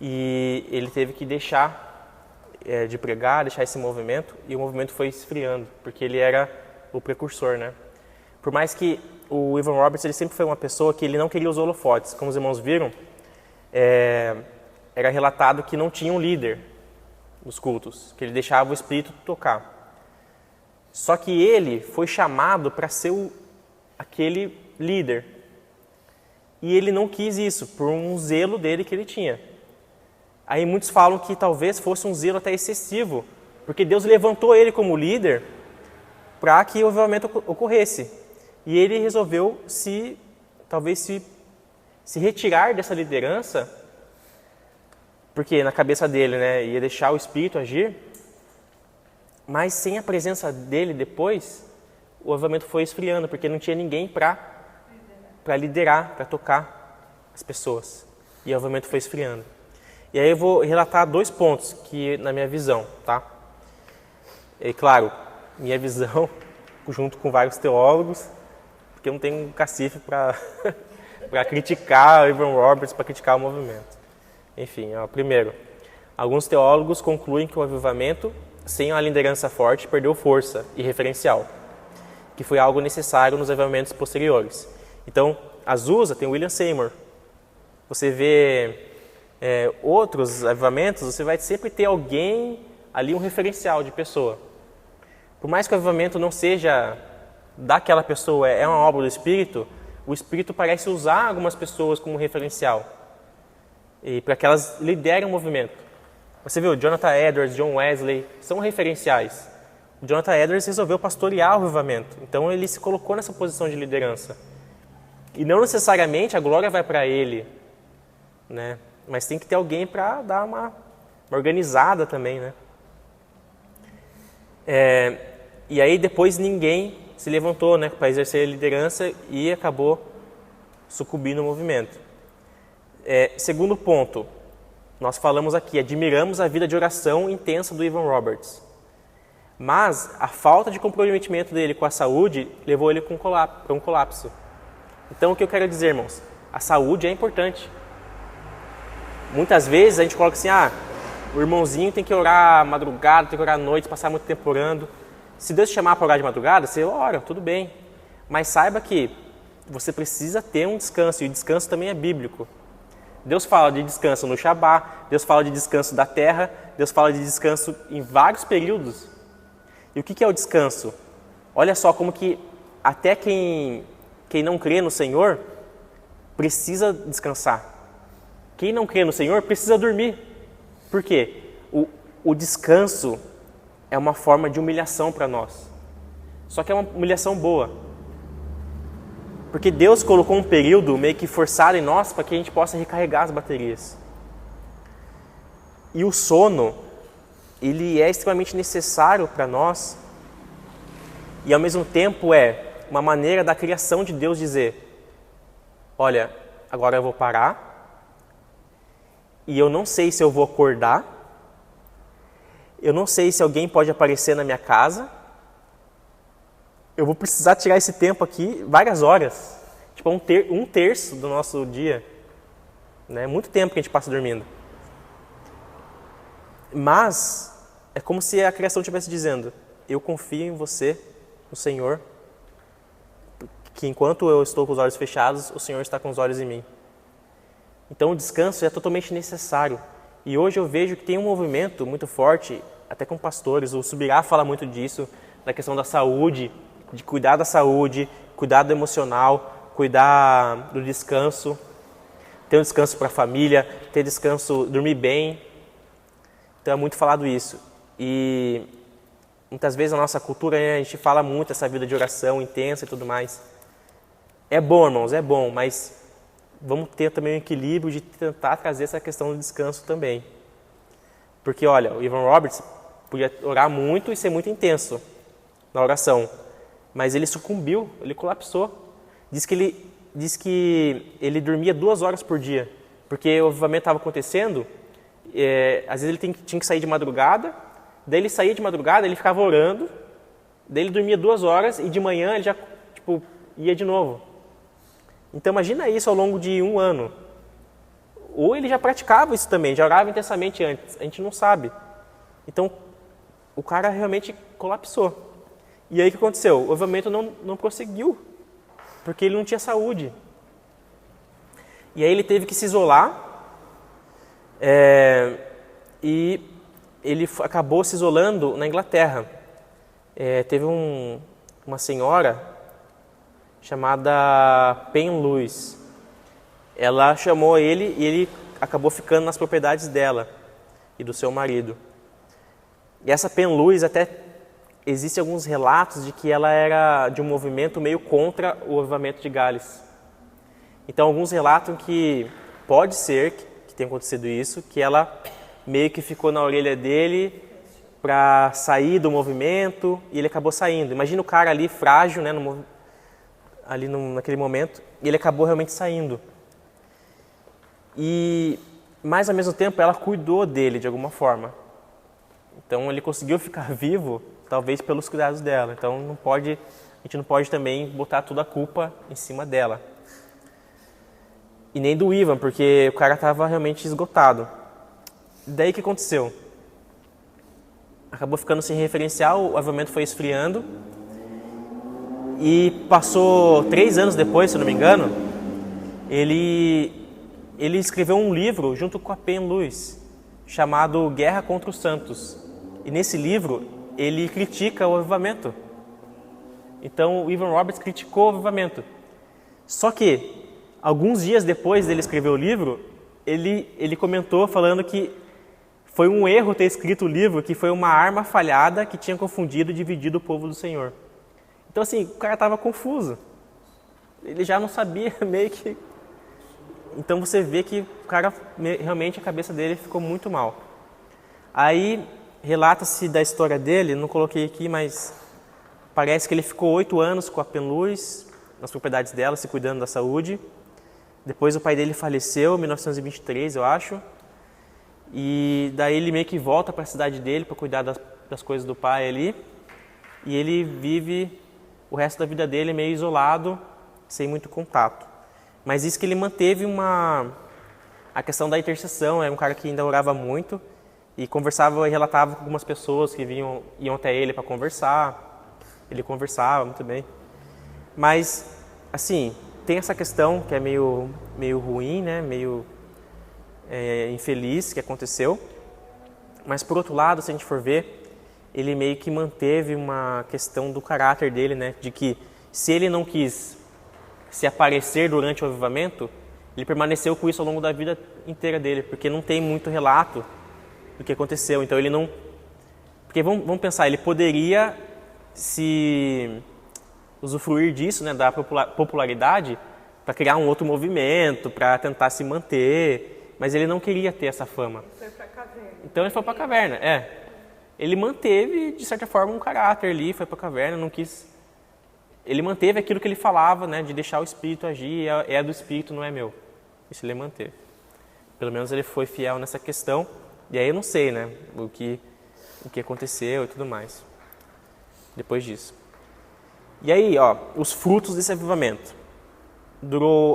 e ele teve que deixar de pregar, deixar esse movimento, e o movimento foi esfriando, porque ele era o precursor, né? Por mais que o Evan Roberts ele sempre foi uma pessoa que ele não queria os holofotes, como os irmãos viram, era relatado que não tinha um líder nos cultos, que ele deixava o Espírito tocar. Só que ele foi chamado para ser aquele líder, e ele não quis isso, por um zelo dele que ele tinha. Aí muitos falam que talvez fosse um zelo até excessivo, porque Deus levantou ele como líder para que o avivamento ocorresse. E ele resolveu talvez se retirar dessa liderança porque na cabeça dele, né, ia deixar o Espírito agir, mas sem a presença dele depois, o avivamento foi esfriando, porque não tinha ninguém para liderar, para tocar as pessoas. E o avivamento foi esfriando. E aí eu vou relatar 2 pontos que na minha visão, tá? E claro, minha visão, junto com vários teólogos, porque eu não tenho um cacife para criticar o Evan Roberts, para criticar o movimento. Enfim, primeiro, alguns teólogos concluem que o avivamento, sem uma liderança forte, perdeu força e referencial, que foi algo necessário nos avivamentos posteriores. Então, Azusa tem William Seymour. Você vê outros avivamentos, você vai sempre ter alguém ali, um referencial de pessoa. Por mais que o avivamento não seja daquela pessoa, é uma obra do Espírito, o Espírito parece usar algumas pessoas como referencial, e para que elas liderem o movimento. Você viu, Jonathan Edwards, John Wesley, são referenciais. O Jonathan Edwards resolveu pastorear o avivamento, então ele se colocou nessa posição de liderança. E não necessariamente a glória vai para ele, né? Mas tem que ter alguém para dar uma organizada também, né? E aí depois ninguém se levantou, né, para exercer a liderança e acabou sucumbindo ao movimento. Segundo ponto, nós falamos aqui, admiramos a vida de oração intensa do Evan Roberts. Mas a falta de comprometimento dele com a saúde levou ele para um colapso. Então o que eu quero dizer, irmãos? A saúde é importante. Muitas vezes a gente coloca assim, o irmãozinho tem que orar madrugada, tem que orar à noite, passar muito tempo orando. Se Deus te chamar para orar de madrugada, você ora, tudo bem. Mas saiba que você precisa ter um descanso, e o descanso também é bíblico. Deus fala de descanso no Shabá, Deus fala de descanso da terra, Deus fala de descanso em vários períodos. E o que é o descanso? Olha só como que até quem não crê no Senhor precisa descansar. Quem não crê no Senhor precisa dormir. Por quê? O descanso é uma forma de humilhação para nós. Só que é uma humilhação boa. Porque Deus colocou um período meio que forçado em nós para que a gente possa recarregar as baterias. E o sono, ele é extremamente necessário para nós. E ao mesmo tempo é uma maneira da criação de Deus dizer: olha, agora eu vou parar. E eu não sei se eu vou acordar. Eu não sei se alguém pode aparecer na minha casa. Eu vou precisar tirar esse tempo aqui, várias horas. Tipo, um terço do nosso dia. Né? Muito tempo que a gente passa dormindo. Mas é como se a criação estivesse dizendo: eu confio em você, no Senhor, que enquanto eu estou com os olhos fechados, o Senhor está com os olhos em mim. Então o descanso é totalmente necessário. E hoje eu vejo que tem um movimento muito forte, até com pastores, o Subirá fala muito disso, da questão da saúde, de cuidar da saúde, cuidar do emocional, cuidar do descanso, ter um descanso para a família, ter descanso, dormir bem. Então é muito falado isso. E muitas vezes na nossa cultura, né, a gente fala muito essa vida de oração intensa e tudo mais. É bom, irmãos, é bom, mas vamos ter também um equilíbrio de tentar trazer essa questão do descanso também. Porque, olha, o Evan Roberts podia orar muito e ser muito intenso na oração, mas ele sucumbiu, ele colapsou. Diz que ele dormia 2 horas por dia, porque o avivamento estava acontecendo, às vezes ele tinha que sair de madrugada, daí ele saía de madrugada, ele ficava orando, daí ele dormia 2 horas e de manhã ele já ia de novo. Então imagina isso ao longo de 1 ano. Ou ele já praticava isso também, já orava intensamente antes, a gente não sabe. Então o cara realmente colapsou. E aí o que aconteceu? O avivamento não prosseguiu, porque ele não tinha saúde. E aí ele teve que se isolar, e ele acabou se isolando na Inglaterra. Teve uma senhora chamada Pen Lewis. Ela chamou ele e ele acabou ficando nas propriedades dela e do seu marido. E essa Pen Lewis, até existem alguns relatos de que ela era de um movimento meio contra o avivamento de Gales. Então alguns relatam que pode ser que tenha acontecido isso, que ela meio que ficou na orelha dele para sair do movimento e ele acabou saindo. Imagina o cara ali frágil, né, naquele momento, e ele acabou realmente saindo. Mas ao mesmo tempo ela cuidou dele de alguma forma. Então ele conseguiu ficar vivo, talvez pelos cuidados dela. Então a gente não pode também botar toda a culpa em cima dela. E nem do Ivan, porque o cara estava realmente esgotado. Daí o que aconteceu? Acabou ficando sem referencial, o avivamento foi esfriando. E passou 3 anos depois, se eu não me engano, ele escreveu um livro junto com a Pen Lewis, chamado Guerra contra os Santos. E nesse livro, ele critica o avivamento. Então, o Evan Roberts criticou o avivamento. Só que, alguns dias depois dele escrever o livro, ele comentou falando que foi um erro ter escrito o livro, que foi uma arma falhada que tinha confundido e dividido o povo do Senhor. Então, assim, o cara estava confuso. Ele já não sabia meio que... Então, você vê que o cara, realmente, a cabeça dele ficou muito mal. Aí, relata-se da história dele, não coloquei aqui, mas parece que ele ficou 8 anos com a Pen Lewis, nas propriedades dela, se cuidando da saúde. Depois o pai dele faleceu, em 1923, eu acho. E daí ele meio que volta para a cidade dele para cuidar das coisas do pai ali. E ele vive o resto da vida dele meio isolado, sem muito contato. Mas isso que ele manteve a questão da intercessão, era um cara que ainda orava muito e conversava e relatava com algumas pessoas que iam até ele para conversar. Ele conversava muito bem. Mas, assim, tem essa questão que é meio ruim, né? Meio infeliz que aconteceu. Mas, por outro lado, se a gente for ver, ele meio que manteve uma questão do caráter dele, né? De que se ele não quis se aparecer durante o avivamento, ele permaneceu com isso ao longo da vida inteira dele, porque não tem muito relato do que aconteceu. Então ele não... Porque vamos pensar, ele poderia se usufruir disso, né, da popularidade, para criar um outro movimento, para tentar se manter, mas ele não queria ter essa fama. Foi pra caverna. Então ele foi para a caverna, Ele manteve, de certa forma, um caráter ali, foi para a caverna, não quis... Ele manteve aquilo que ele falava, né, de deixar o Espírito agir, é do Espírito, não é meu. Isso ele manteve. Pelo menos ele foi fiel nessa questão. E aí eu não sei, né, o que aconteceu e tudo mais, depois disso. E aí, os frutos desse avivamento.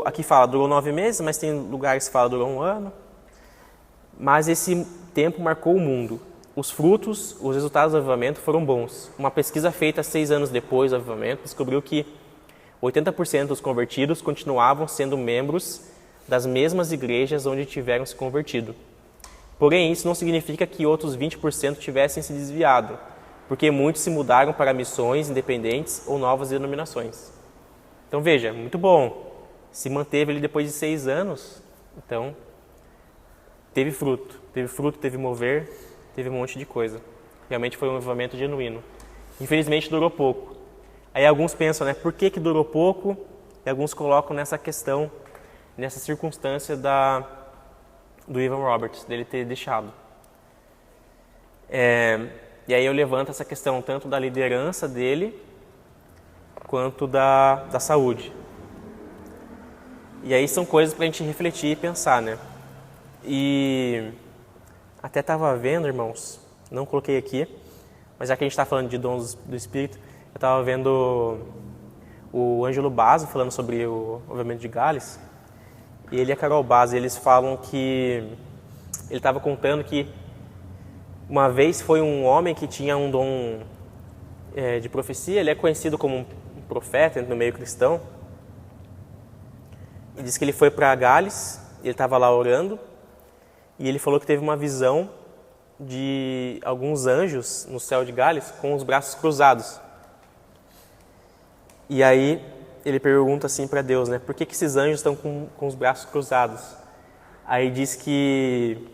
Aqui durou 9 meses, mas tem lugares que fala durou 1 ano. Mas esse tempo marcou o mundo. Os frutos, os resultados do avivamento foram bons. Uma pesquisa feita 6 anos depois do avivamento descobriu que 80% dos convertidos continuavam sendo membros das mesmas igrejas onde tiveram se convertido. Porém, isso não significa que outros 20% tivessem se desviado, porque muitos se mudaram para missões independentes ou novas denominações. Então veja, muito bom. Se manteve ali depois de 6 anos, então teve fruto, teve mover, teve um monte de coisa. Realmente foi um avivamento genuíno. Infelizmente durou pouco. Aí alguns pensam, né, por que durou pouco? E alguns colocam nessa questão, nessa circunstância do Evan Roberts, dele ter deixado. E aí eu levanto essa questão tanto da liderança dele, quanto da saúde. E aí são coisas para a gente refletir e pensar, né? E até estava vendo, irmãos, não coloquei aqui, mas já que a gente está falando de dons do Espírito, eu estava vendo o Ângelo Basso falando sobre o avivamento de Gales, e ele e a Carol Basso, eles falam que ele estava contando que uma vez foi um homem que tinha um dom de profecia, ele é conhecido como um profeta no meio cristão, e diz que ele foi para Gales, ele estava lá orando, e ele falou que teve uma visão de alguns anjos no céu de Gales com os braços cruzados. E aí ele pergunta assim para Deus, né, por que esses anjos estão com os braços cruzados? Aí diz que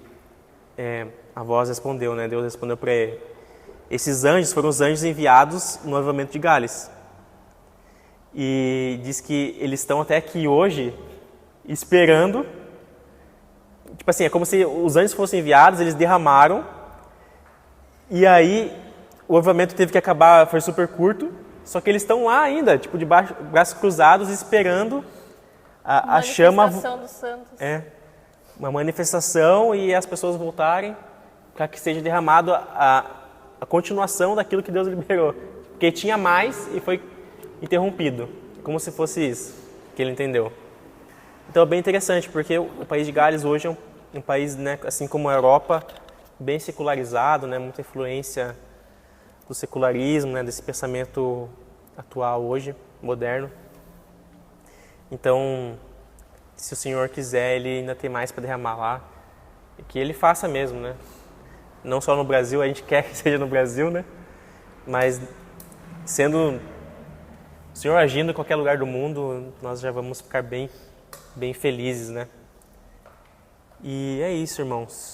a voz respondeu, né, Deus respondeu para ele, esses anjos foram os anjos enviados no avivamento de Gales. E diz que eles estão até aqui hoje esperando tipo assim, é como se os anjos fossem enviados, eles derramaram, e aí o avivamento teve que acabar, foi super curto, só que eles estão lá ainda, tipo, de braços cruzados, esperando a chama... Manifestação dos santos. Uma manifestação e as pessoas voltarem para que seja derramado a continuação daquilo que Deus liberou. Porque tinha mais e foi interrompido, como se fosse isso, que ele entendeu. Então é bem interessante, porque o país de Gales hoje é um país, né, assim como a Europa, bem secularizado, né, muita influência do secularismo, né, desse pensamento atual hoje, moderno. Então, se o Senhor quiser, Ele ainda tem mais para derramar lá, e que Ele faça mesmo, né? Não só no Brasil, a gente quer que seja no Brasil, né? Mas sendo o Senhor agindo em qualquer lugar do mundo, nós já vamos ficar bem felizes, né? E é isso, irmãos.